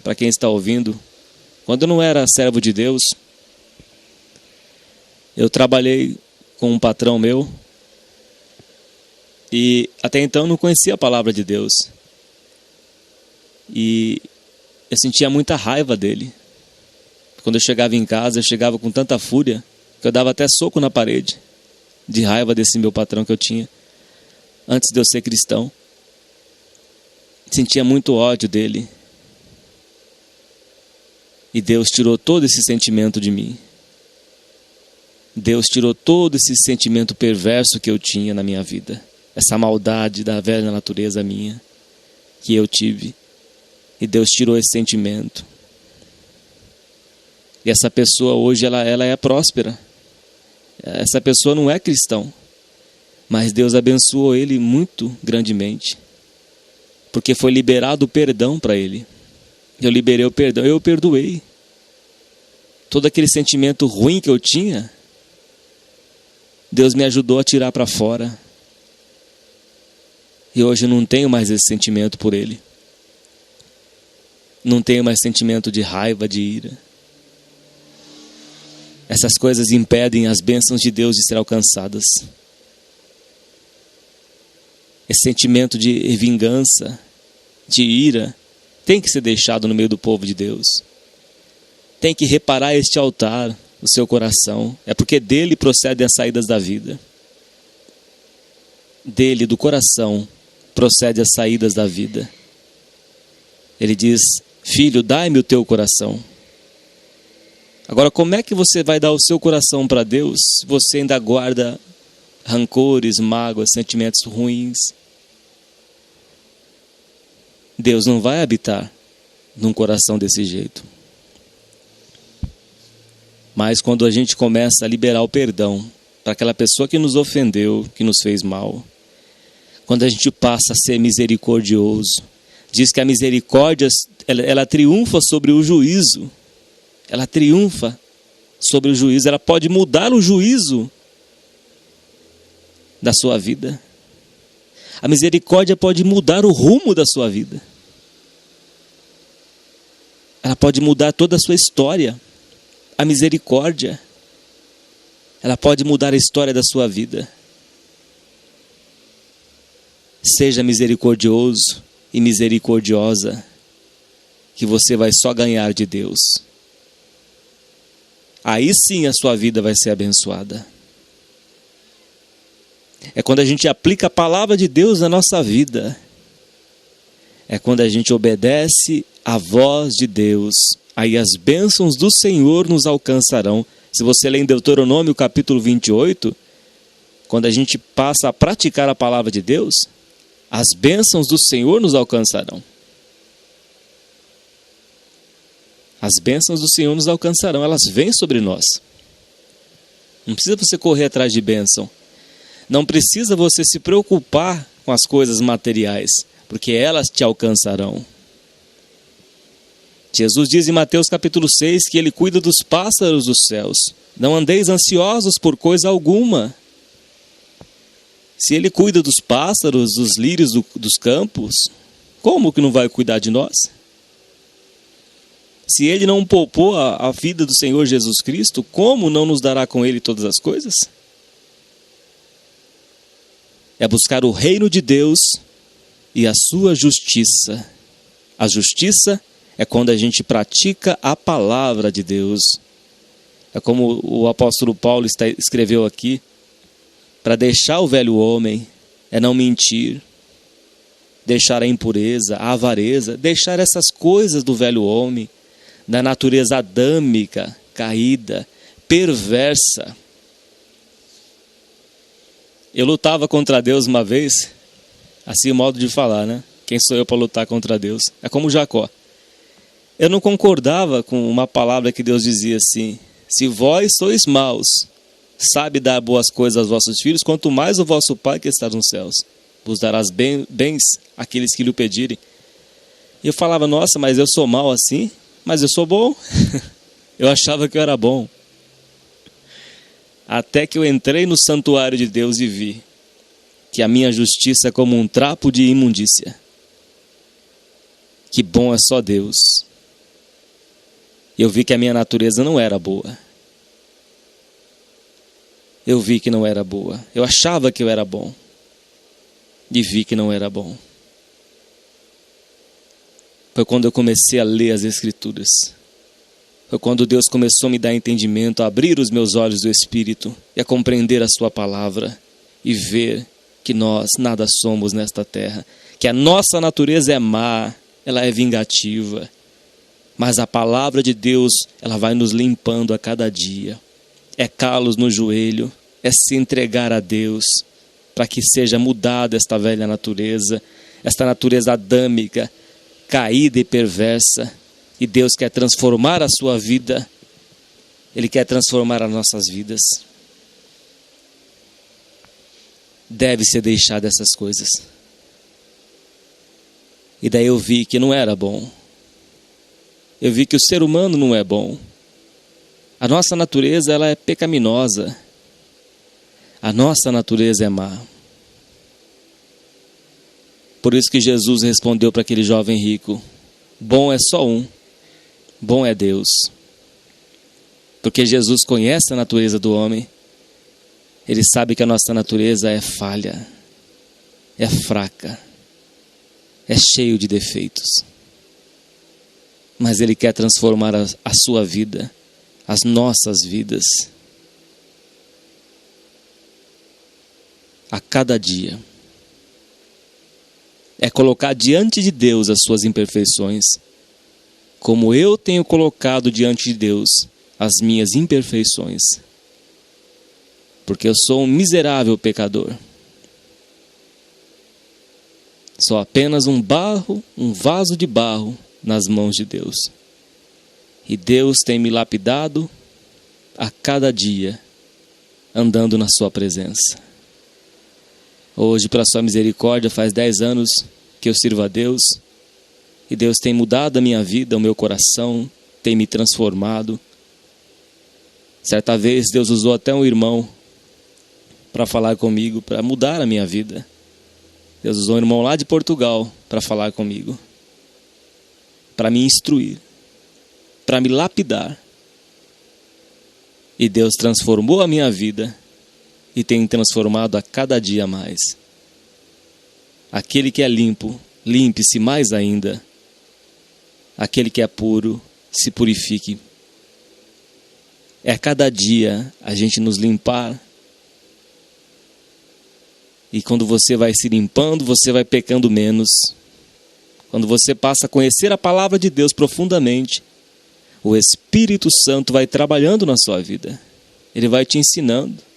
para quem está ouvindo. Quando eu não era servo de Deus, eu trabalhei com um patrão meu e até então não conhecia a palavra de Deus. E eu sentia muita raiva dele. Quando eu chegava em casa, eu chegava com tanta fúria que eu dava até soco na parede, de raiva desse meu patrão que eu tinha, antes de eu ser cristão. Sentia muito ódio dele. E Deus tirou todo esse sentimento de mim. Deus tirou todo esse sentimento perverso que eu tinha na minha vida. Essa maldade da velha natureza minha, que eu tive. E Deus tirou esse sentimento. E essa pessoa hoje, ela é próspera. Essa pessoa não é cristão. Mas Deus abençoou ele muito grandemente. Porque foi liberado o perdão para ele. Eu liberei o perdão, eu perdoei. Todo aquele sentimento ruim que eu tinha, Deus me ajudou a tirar para fora. E hoje eu não tenho mais esse sentimento por ele. Não tenho mais sentimento de raiva, de ira. Essas coisas impedem as bênçãos de Deus de ser alcançadas. Esse sentimento de vingança, de ira, tem que ser deixado no meio do povo de Deus. Tem que reparar este altar no seu coração. É porque dele procedem as saídas da vida. Dele, do coração, procedem as saídas da vida. Ele diz: filho, dai-me o teu coração. Agora, como é que você vai dar o seu coração para Deus se você ainda guarda rancores, mágoas, sentimentos ruins? Deus não vai habitar num coração desse jeito. Mas quando a gente começa a liberar o perdão para aquela pessoa que nos ofendeu, que nos fez mal, quando a gente passa a ser misericordioso, diz que a misericórdia, ela triunfa sobre o juízo. Ela triunfa sobre o juízo. Ela pode mudar o juízo da sua vida. A misericórdia pode mudar o rumo da sua vida. Ela pode mudar toda a sua história. A misericórdia, ela pode mudar a história da sua vida. Seja misericordioso e misericordiosa, que você vai só ganhar de Deus. Aí sim a sua vida vai ser abençoada. É quando a gente aplica a palavra de Deus na nossa vida. É quando a gente obedece à voz de Deus. Aí as bênçãos do Senhor nos alcançarão. Se você ler em Deuteronômio capítulo 28, quando a gente passa a praticar a palavra de Deus, as bênçãos do Senhor nos alcançarão. As bênçãos do Senhor nos alcançarão, elas vêm sobre nós. Não precisa você correr atrás de bênção. Não precisa você se preocupar com as coisas materiais, porque elas te alcançarão. Jesus diz em Mateus capítulo 6 que Ele cuida dos pássaros dos céus. Não andeis ansiosos por coisa alguma. Se Ele cuida dos pássaros, dos lírios dos campos, como que não vai cuidar de nós? Se Ele não poupou a vida do Senhor Jesus Cristo, como não nos dará com Ele todas as coisas? É buscar o reino de Deus e a sua justiça. A justiça é quando a gente pratica a palavra de Deus. É como o apóstolo Paulo escreveu aqui, para deixar o velho homem é não mentir, deixar a impureza, a avareza, deixar essas coisas do velho homem, da natureza adâmica, caída, perversa. Eu lutava contra Deus uma vez, assim o modo de falar, né? Quem sou eu para lutar contra Deus? É como Jacó. Eu não concordava com uma palavra que Deus dizia assim: se vós sois maus, sabe dar boas coisas aos vossos filhos, quanto mais o vosso Pai que está nos céus vos darás bens àqueles que lhe pedirem. E eu falava, nossa, mas eu sou mau assim? Mas eu sou bom. Eu achava que eu era bom. Até que eu entrei no santuário de Deus e vi que a minha justiça é como um trapo de imundícia. Que bom é só Deus. Eu vi que a minha natureza não era boa. Eu vi que não era boa. Eu achava que eu era bom. E vi que não era bom. Foi quando eu comecei a ler as Escrituras. Foi quando Deus começou a me dar entendimento, a abrir os meus olhos do Espírito e a compreender a sua palavra e ver que nós nada somos nesta terra. Que a nossa natureza é má, ela é vingativa. Mas a palavra de Deus, ela vai nos limpando a cada dia. É calos no joelho, é se entregar a Deus para que seja mudada esta velha natureza, esta natureza adâmica, caída e perversa. E Deus quer transformar a sua vida, Ele quer transformar as nossas vidas. Deve ser deixado essas coisas. E daí eu vi que não era bom. Eu vi que o ser humano não é bom. A nossa natureza, ela é pecaminosa. A nossa natureza é má. Por isso que Jesus respondeu para aquele jovem rico: bom é só um, bom é Deus. Porque Jesus conhece a natureza do homem. Ele sabe que a nossa natureza é falha, é fraca, é cheio de defeitos. Mas Ele quer transformar a sua vida, as nossas vidas, a cada dia. É colocar diante de Deus as suas imperfeições, como eu tenho colocado diante de Deus as minhas imperfeições. Porque eu sou um miserável pecador. Sou apenas um vaso de barro nas mãos de Deus. E Deus tem me lapidado a cada dia, andando na sua presença. Hoje, pela sua misericórdia, faz 10 anos que eu sirvo a Deus. E Deus tem mudado a minha vida, o meu coração, tem me transformado. Certa vez, Deus usou até um irmão para falar comigo, para mudar a minha vida. Deus usou um irmão lá de Portugal para falar comigo, para me instruir, para me lapidar. E Deus transformou a minha vida e tem transformado a cada dia mais. Aquele que é limpo, limpe-se mais ainda. Aquele que é puro, se purifique. É a cada dia a gente nos limpar. E quando você vai se limpando, você vai pecando menos. Quando você passa a conhecer a palavra de Deus profundamente, o Espírito Santo vai trabalhando na sua vida. Ele vai te ensinando.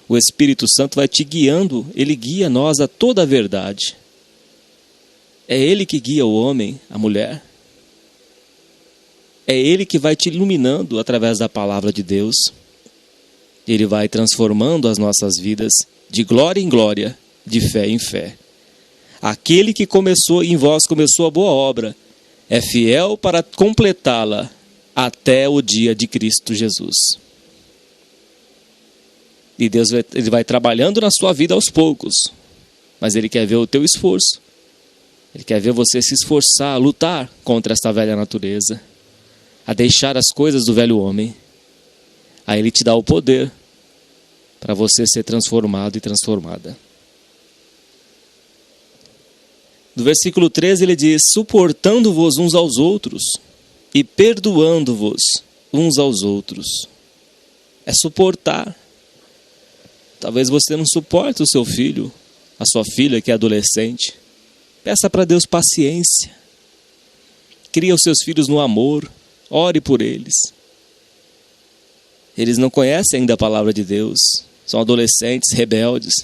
O Espírito Santo vai te guiando. Ele guia nós a toda a verdade. É Ele que guia o homem, a mulher. É Ele que vai te iluminando através da palavra de Deus. Ele vai transformando as nossas vidas de glória em glória, de fé em fé. Aquele que começou em vós, começou a boa obra, é fiel para completá-la até o dia de Cristo Jesus. E Deus ele vai trabalhando na sua vida aos poucos, mas Ele quer ver o teu esforço. Ele quer ver você se esforçar, a lutar contra esta velha natureza, a deixar as coisas do velho homem. Aí Ele te dá o poder para você ser transformado e transformada. Do versículo 13 ele diz: suportando-vos uns aos outros e perdoando-vos uns aos outros. É suportar. Talvez você não suporte o seu filho, a sua filha que é adolescente. Peça para Deus paciência. Cria os seus filhos no amor. Ore por eles. Eles não conhecem ainda a palavra de Deus. São adolescentes, rebeldes.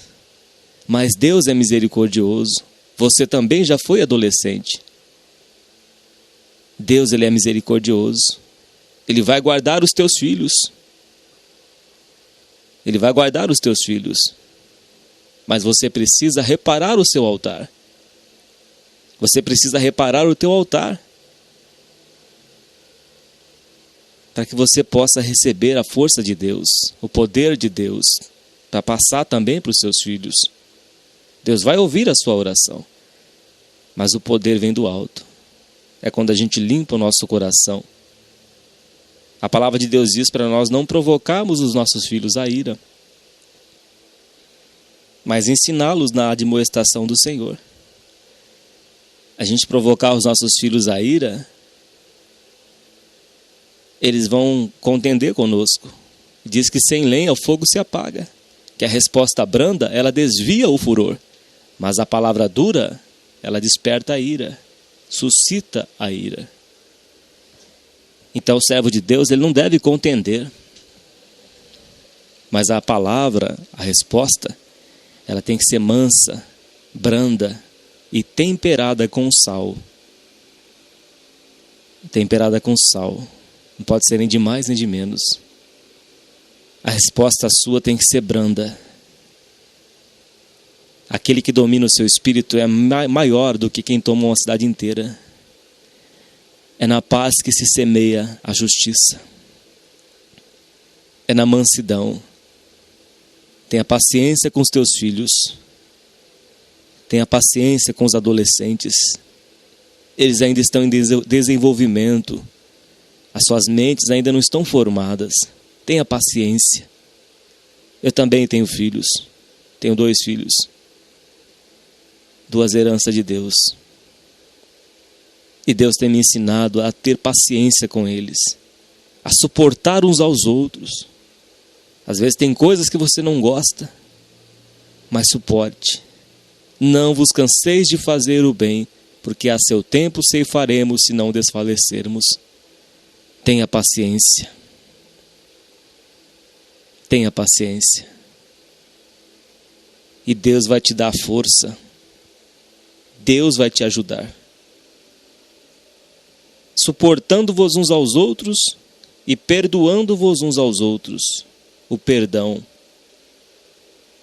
Mas Deus é misericordioso. Você também já foi adolescente. Deus, Ele é misericordioso. Ele vai guardar os teus filhos. Ele vai guardar os teus filhos. Mas você precisa reparar o seu altar. Você precisa reparar o teu altar. Para que você possa receber a força de Deus, o poder de Deus, para passar também para os seus filhos. Deus vai ouvir a sua oração, mas o poder vem do alto. É quando a gente limpa o nosso coração. A palavra de Deus diz para nós não provocarmos os nossos filhos à ira, mas ensiná-los na admoestação do Senhor. A gente provocar os nossos filhos à ira, eles vão contender conosco. Diz que sem lenha o fogo se apaga, que a resposta branda, ela desvia o furor, mas a palavra dura, ela desperta a ira, suscita a ira. Então o servo de Deus, ele não deve contender, mas a palavra, a resposta, ela tem que ser mansa, branda e temperada com sal. Temperada com sal. Não pode ser nem de mais nem de menos. A resposta sua tem que ser branda. Aquele que domina o seu espírito é maior do que quem toma uma cidade inteira. É na paz que se semeia a justiça. É na mansidão. Tenha paciência com os teus filhos. Tenha paciência com os adolescentes. Eles ainda estão em desenvolvimento. As suas mentes ainda não estão formadas. Tenha paciência. Eu também tenho filhos. Tenho 2 filhos. 2 heranças de Deus. E Deus tem me ensinado a ter paciência com eles. A suportar uns aos outros. Às vezes tem coisas que você não gosta. Mas suporte. Não vos canseis de fazer o bem, porque a seu tempo ceifaremos se não desfalecermos. Tenha paciência. Tenha paciência. E Deus vai te dar força. Deus vai te ajudar. Suportando-vos uns aos outros e perdoando-vos uns aos outros. O perdão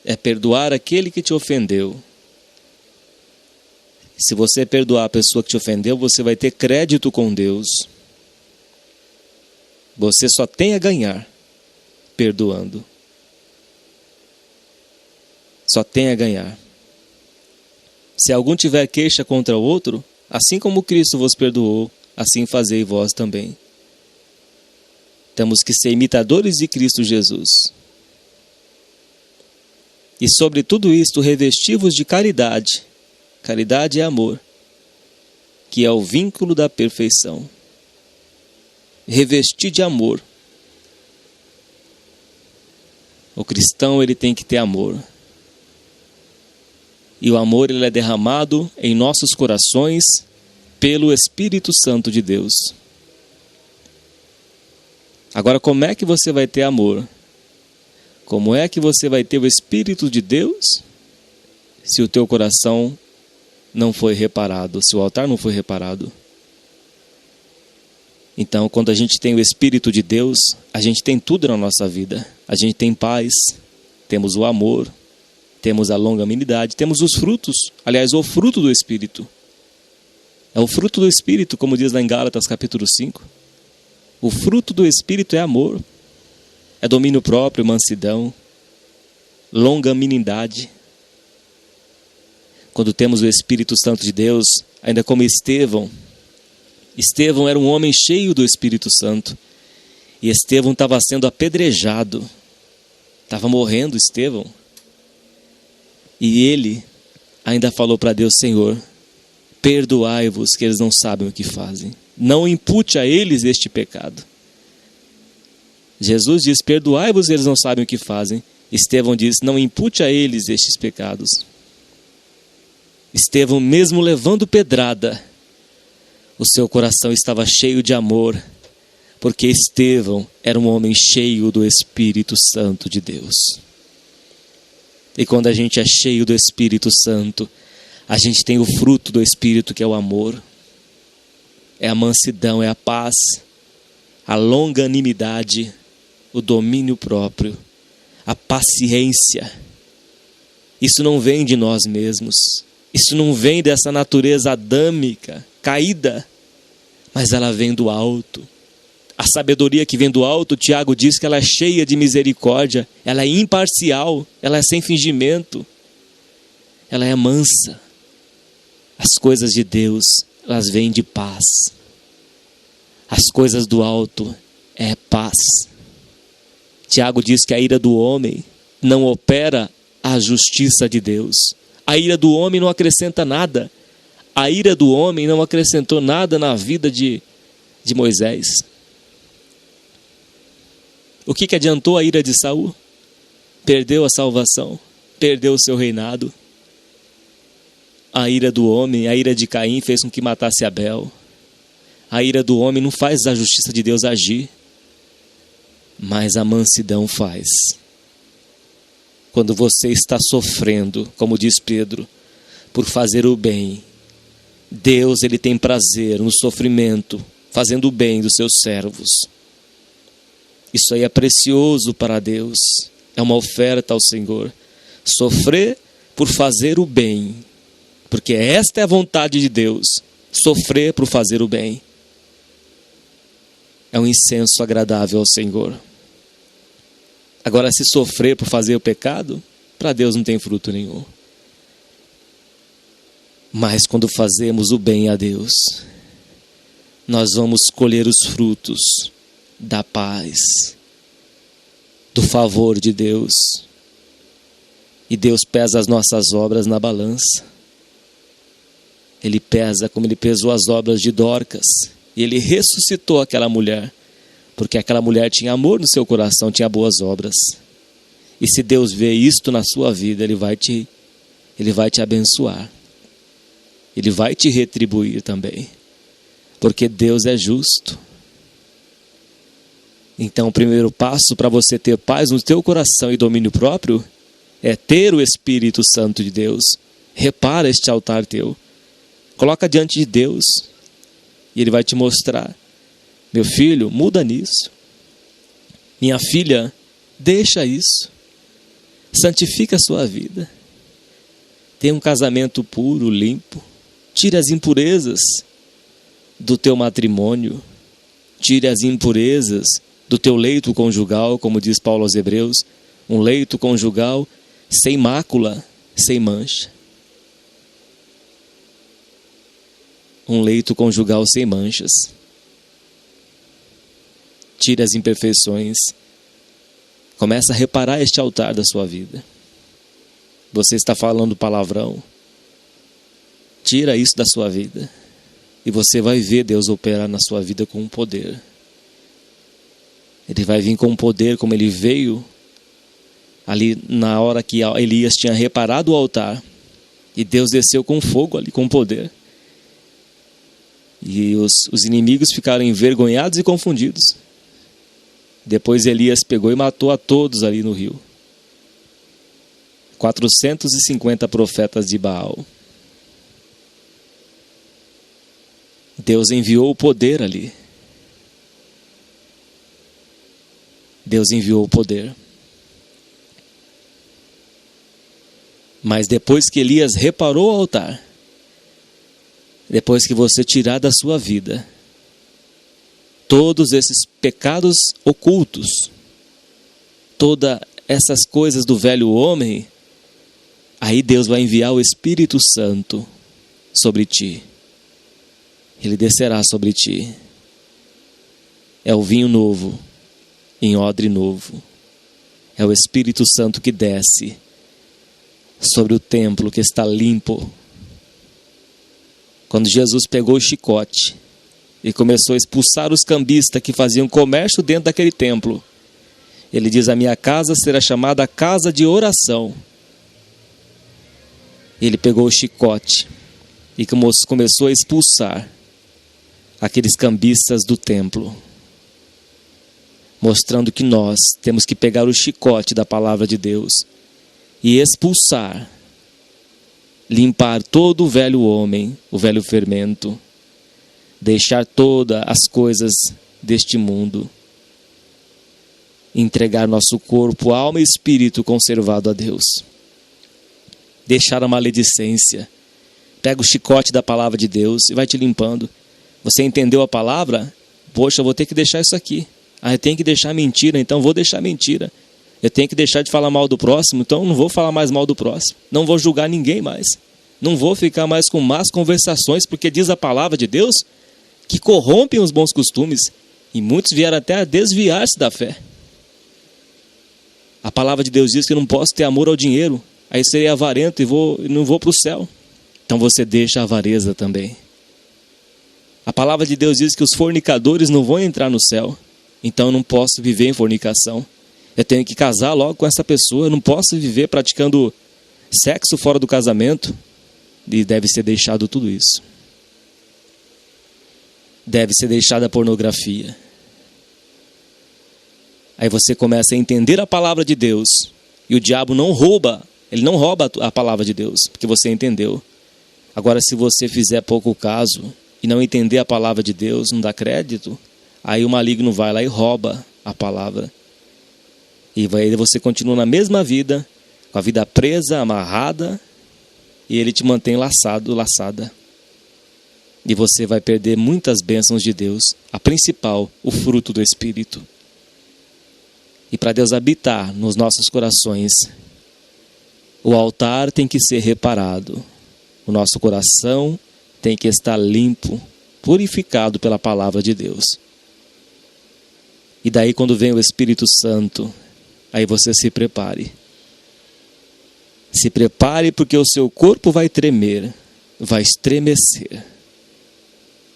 é perdoar aquele que te ofendeu. Se você perdoar a pessoa que te ofendeu, você vai ter crédito com Deus. Você só tem a ganhar perdoando. Só tem a ganhar. Se algum tiver queixa contra o outro, assim como Cristo vos perdoou, assim fazei vós também. Temos que ser imitadores de Cristo Jesus. E sobre tudo isto, revesti-vos de caridade. Caridade é amor, que é o vínculo da perfeição. Revestir de amor. O cristão, ele tem que ter amor. E o amor, ele é derramado em nossos corações pelo Espírito Santo de Deus. Agora, como é que você vai ter amor? Como é que você vai ter o Espírito de Deus se o teu coração não foi reparado, se o altar não foi reparado? Então, quando a gente tem o Espírito de Deus, a gente tem tudo na nossa vida. A gente tem paz, temos o amor, temos a longanimidade, temos os frutos, aliás, o fruto do Espírito. É o fruto do Espírito, como diz lá em Gálatas capítulo 5. O fruto do Espírito é amor, é domínio próprio, mansidão, longanimidade. Quando temos o Espírito Santo de Deus, ainda como Estevão era um homem cheio do Espírito Santo. E Estevão estava sendo apedrejado. Estava morrendo Estevão. E ele ainda falou para Deus: Senhor, perdoai-vos, que eles não sabem o que fazem. Não impute a eles este pecado. Jesus diz: perdoai-vos, eles não sabem o que fazem. Estevão diz: não impute a eles estes pecados. Estevão, mesmo levando pedrada, o seu coração estava cheio de amor, porque Estevão era um homem cheio do Espírito Santo de Deus. E quando a gente é cheio do Espírito Santo, a gente tem o fruto do Espírito, que é o amor, é a mansidão, é a paz, a longanimidade, o domínio próprio, a paciência. Isso não vem de nós mesmos, isso não vem dessa natureza adâmica, caída, mas ela vem do alto. A sabedoria que vem do alto, Tiago diz que ela é cheia de misericórdia, ela é imparcial, ela é sem fingimento, ela é mansa. As coisas de Deus, elas vêm de paz. As coisas do alto é paz. Tiago diz que a ira do homem não opera a justiça de Deus. A ira do homem não acrescenta nada. A ira do homem não acrescentou nada na vida de Moisés. O que adiantou a ira de Saul? Perdeu a salvação, perdeu o seu reinado. A ira do homem, a ira de Caim fez com que matasse Abel. A ira do homem não faz a justiça de Deus agir, mas a mansidão faz. Quando você está sofrendo, como diz Pedro, por fazer o bem, Deus, ele tem prazer no sofrimento, fazendo o bem dos seus servos. Isso aí é precioso para Deus, é uma oferta ao Senhor. Sofrer por fazer o bem, porque esta é a vontade de Deus, sofrer por fazer o bem. É um incenso agradável ao Senhor. Agora, se sofrer por fazer o pecado, para Deus não tem fruto nenhum. Mas quando fazemos o bem a Deus, nós vamos colher os frutos da paz, do favor de Deus. E Deus pesa as nossas obras na balança. Ele pesa como ele pesou as obras de Dorcas. E ele ressuscitou aquela mulher, porque aquela mulher tinha amor no seu coração, tinha boas obras. E se Deus vê isto na sua vida, Ele vai te abençoar. Ele vai te retribuir também, porque Deus é justo. Então o primeiro passo para você ter paz no teu coração e domínio próprio é ter o Espírito Santo de Deus. Repara este altar teu, coloca diante de Deus e Ele vai te mostrar: meu filho, muda nisso. Minha filha, deixa isso. Santifica a sua vida. Tenha um casamento puro, limpo. Tire as impurezas do teu matrimônio. Tire as impurezas do teu leito conjugal, como diz Paulo aos Hebreus. Um leito conjugal sem mácula, sem mancha. Um leito conjugal sem manchas. Tire as imperfeições. Começa a reparar este altar da sua vida. Você está falando palavrão. Tira isso da sua vida. E você vai ver Deus operar na sua vida com poder. Ele vai vir com poder como ele veio ali na hora que Elias tinha reparado o altar. E Deus desceu com fogo ali, com poder. E os inimigos ficaram envergonhados e confundidos. Depois Elias pegou e matou a todos ali no rio. 450 profetas de Baal. Deus enviou o poder ali. Deus enviou o poder. Mas depois que Elias reparou o altar, Depois que você tirar da sua vida todos esses pecados ocultos, todas essas coisas do velho homem, aí Deus vai enviar o Espírito Santo sobre ti. Ele descerá sobre ti. É o vinho novo, em odre novo. É o Espírito Santo que desce sobre o templo que está limpo. Quando Jesus pegou o chicote e começou a expulsar os cambistas que faziam comércio dentro daquele templo, ele diz: a minha casa será chamada casa de oração. Ele pegou o chicote e começou a expulsar aqueles cambistas do templo, mostrando que nós temos que pegar o chicote da palavra de Deus e expulsar, limpar todo o velho homem, o velho fermento, deixar todas as coisas deste mundo, entregar nosso corpo, alma e espírito conservado a Deus, deixar a maledicência. Pega o chicote da palavra de Deus e vai te limpando. Você entendeu a palavra? Poxa, eu vou ter que deixar isso aqui. Eu tenho que deixar mentira, então vou deixar mentira. Eu tenho que deixar de falar mal do próximo, então não vou falar mais mal do próximo. Não vou julgar ninguém mais. Não vou ficar mais com más conversações, porque diz a palavra de Deus que corrompem os bons costumes. E muitos vieram até a desviar-se da fé. A palavra de Deus diz que eu não posso ter amor ao dinheiro. Aí serei avarento e não vou para o céu. Então você deixa a avareza também. A palavra de Deus diz que os fornicadores não vão entrar no céu. Então eu não posso viver em fornicação. Eu tenho que casar logo com essa pessoa. Eu não posso viver praticando sexo fora do casamento. E deve ser deixado tudo isso. Deve ser deixada a pornografia. Aí você começa a entender a palavra de Deus. E o diabo não rouba. Ele não rouba a palavra de Deus, porque você entendeu. Agora, se você fizer pouco caso e não entender a palavra de Deus, não dá crédito, aí o maligno vai lá e rouba a palavra. E aí você continua na mesma vida, com a vida presa, amarrada, e ele te mantém laçada. E você vai perder muitas bênçãos de Deus, a principal, o fruto do Espírito. E para Deus habitar nos nossos corações, o altar tem que ser reparado. O nosso coração tem que estar limpo, purificado pela palavra de Deus. E daí quando vem o Espírito Santo, aí você se prepare. Se prepare, porque o seu corpo vai tremer, vai estremecer.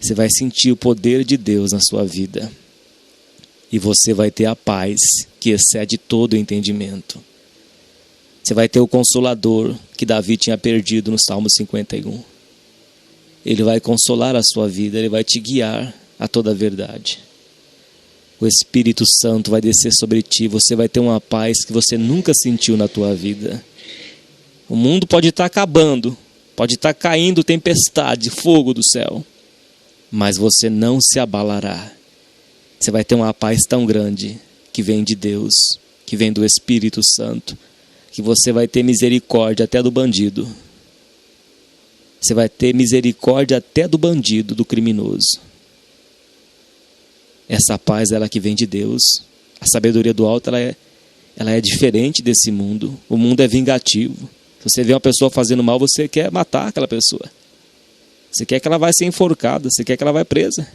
Você vai sentir o poder de Deus na sua vida. E você vai ter a paz que excede todo o entendimento. Você vai ter o Consolador que Davi tinha perdido no Salmo 51. Ele vai consolar a sua vida, ele vai te guiar a toda a verdade. O Espírito Santo vai descer sobre ti, você vai ter uma paz que você nunca sentiu na tua vida. O mundo pode estar acabando, pode estar caindo tempestade, fogo do céu, mas você não se abalará. Você vai ter uma paz tão grande que vem de Deus, que vem do Espírito Santo, que você vai ter misericórdia até do bandido. Você vai ter misericórdia até do bandido, do criminoso. Essa paz, ela que vem de Deus. A sabedoria do alto, ela é diferente desse mundo. O mundo é vingativo. Se você vê uma pessoa fazendo mal, você quer matar aquela pessoa. Você quer que ela vai ser enforcada, você quer que ela vai presa.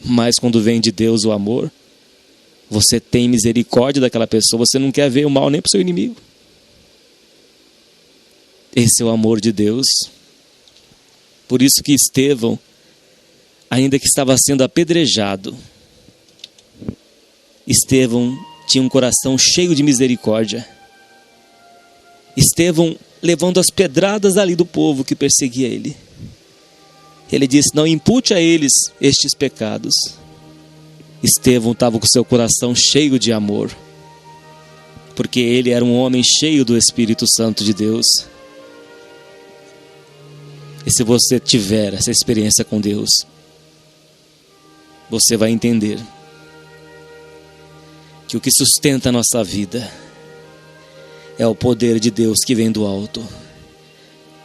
Mas quando vem de Deus o amor, você tem misericórdia daquela pessoa, você não quer ver o mal nem para o seu inimigo. Esse é o amor de Deus. Por isso que Estevão, ainda que estava sendo apedrejado, Estevão tinha um coração cheio de misericórdia. Estevão levando as pedradas ali do povo que perseguia ele. Ele disse: não impute a eles estes pecados. Estevão estava com seu coração cheio de amor, porque ele era um homem cheio do Espírito Santo de Deus. E se você tiver essa experiência com Deus, você vai entender que o que sustenta a nossa vida é o poder de Deus que vem do alto.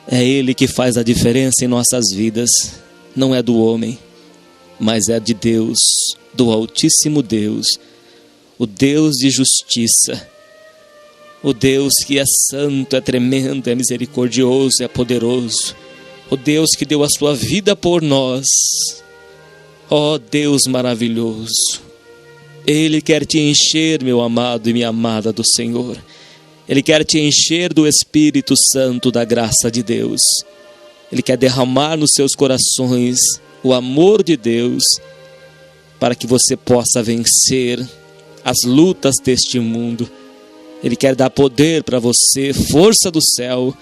É Ele que faz a diferença em nossas vidas. não é do homem, mas é de Deus, do Altíssimo Deus, o Deus de justiça, o Deus que é santo, é tremendo, é misericordioso, é poderoso, o Deus que deu a sua vida por nós. Ó Deus maravilhoso, Ele quer te encher, meu amado e minha amada do Senhor. Ele quer te encher do Espírito Santo, da graça de Deus. Ele quer derramar nos seus corações o amor de Deus, para que você possa vencer as lutas deste mundo. Ele quer dar poder para você, força do céu,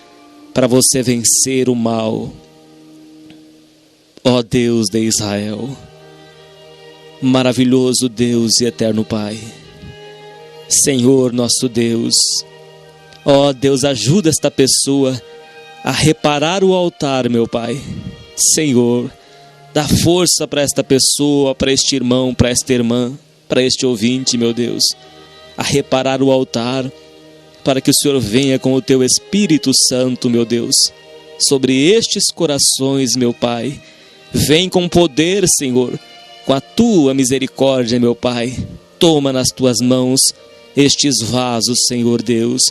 para você vencer o mal. Ó Deus de Israel, maravilhoso Deus e eterno Pai, Senhor nosso Deus, ó Deus, ajuda esta pessoa a reparar o altar, meu Pai. Senhor, dá força para esta pessoa, para este irmão, para esta irmã, para este ouvinte, meu Deus, a reparar o altar, para que o Senhor venha com o teu Espírito Santo, meu Deus, sobre estes corações, meu Pai. Vem com poder, Senhor, com a tua misericórdia, meu Pai. Toma nas tuas mãos estes vasos, Senhor Deus,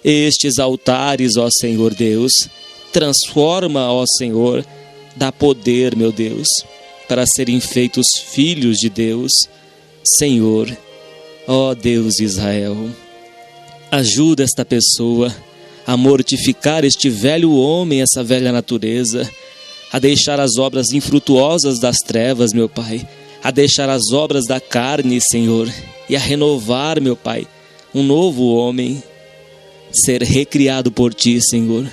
estes altares, ó Senhor Deus. Transforma, ó Senhor, dá poder, meu Deus, para serem feitos filhos de Deus. Senhor, ó Deus de Israel, ajuda esta pessoa a mortificar este velho homem, essa velha natureza, a deixar as obras infrutuosas das trevas, meu Pai, a deixar as obras da carne, Senhor, e a renovar, meu Pai, um novo homem, ser recriado por Ti, Senhor.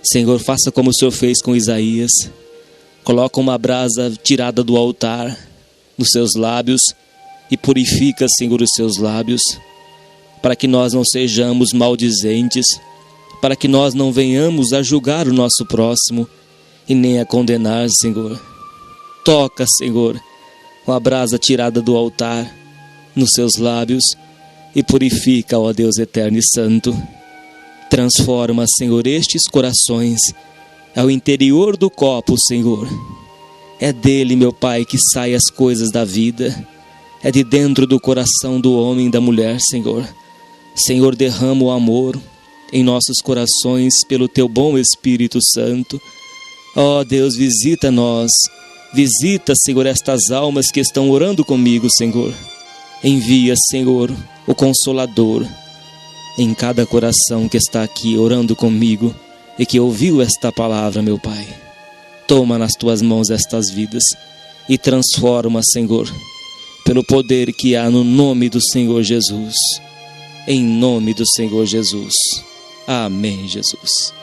Senhor, faça como o Senhor fez com Isaías, coloca uma brasa tirada do altar nos seus lábios e purifica, Senhor, os seus lábios, para que nós não sejamos maldizentes, para que nós não venhamos a julgar o nosso próximo e nem a condenar, Senhor. Toca, Senhor, com a brasa tirada do altar nos seus lábios e purifica, ó Deus eterno e santo. Transforma, Senhor, estes corações ao interior do copo, Senhor. É dele, meu Pai, que saem as coisas da vida. É de dentro do coração do homem e da mulher, Senhor. Senhor, derrama o amor em nossos corações pelo Teu bom Espírito Santo. Ó Deus, visita nós. Visita, Senhor, estas almas que estão orando comigo, Senhor. Envia, Senhor, o Consolador em cada coração que está aqui orando comigo e que ouviu esta palavra, meu Pai. Toma nas Tuas mãos estas vidas e transforma, Senhor, pelo poder que há no nome do Senhor Jesus. Em nome do Senhor Jesus. Amém, Jesus.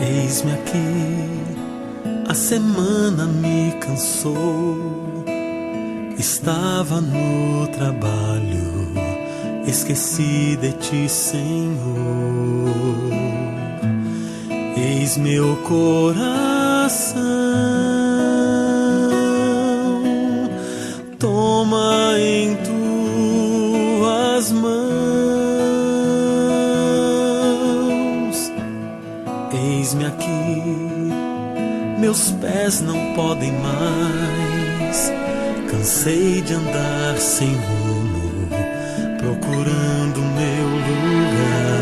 Eis-me aqui, a semana me cansou, estava no trabalho, esqueci de Ti, Senhor. Eis meu coração, toma em Tuas mãos. Eis-me aqui, meus pés não podem mais, cansei de andar sem rumo, procurando meu lugar.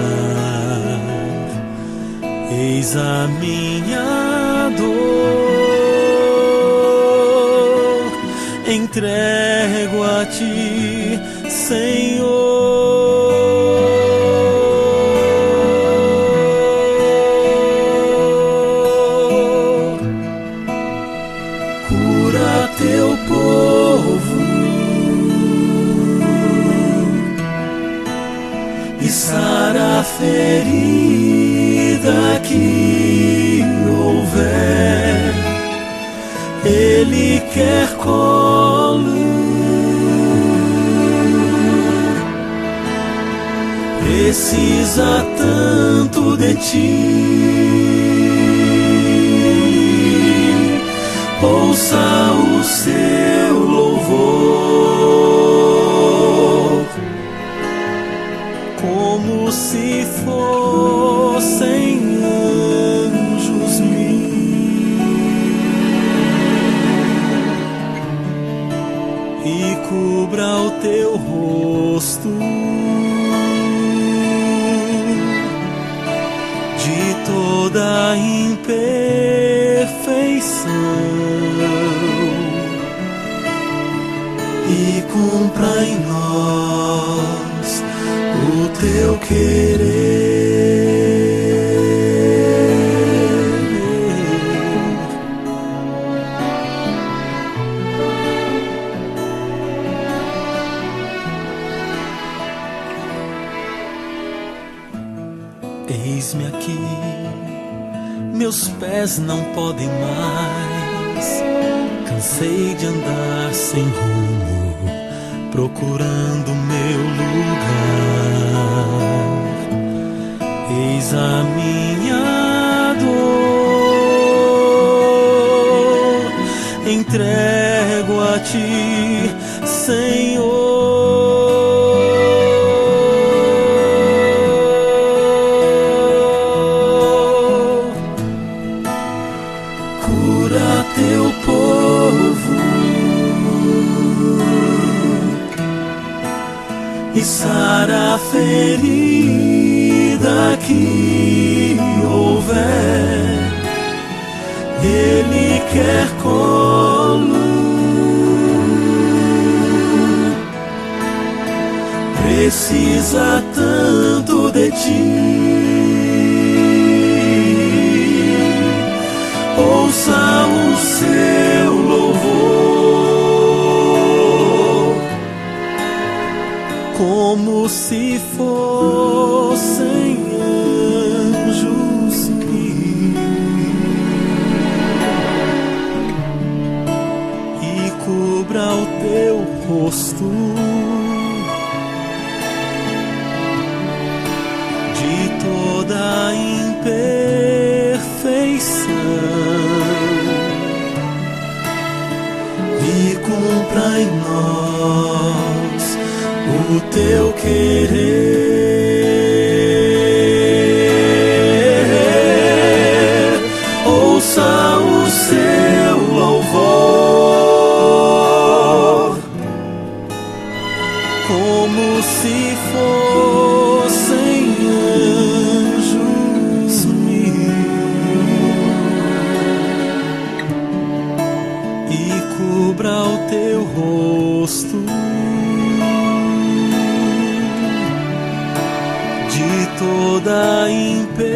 Eis a minha dor, entrego a Ti, Senhor. Teu povo e sara a ferida que precisa tanto de ti. Ouça o seu louvor, como se fossem anjos mil, e cubra o teu rosto de toda imperfeição, e cumpra em nós o teu querer. Eis-me aqui, meus pés não podem mais, cansei de andar sem rumo, procurando meu lugar. Eis a minha dor, entrego a ti, Senhor. Cura teu povo e sara a ferida que houver. Ele quer colo, precisa tanto de ti. Ouça o seu louvor, como se fossem anjos mil, e cubra o teu rosto de toda imperfeição, e cumpra em nós o teu querer. Ouça o seu louvor, como se fossem anjos mil, e cubra o teu rosto de toda imperfeição,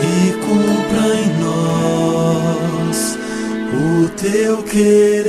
e cumpra em nós o teu querer.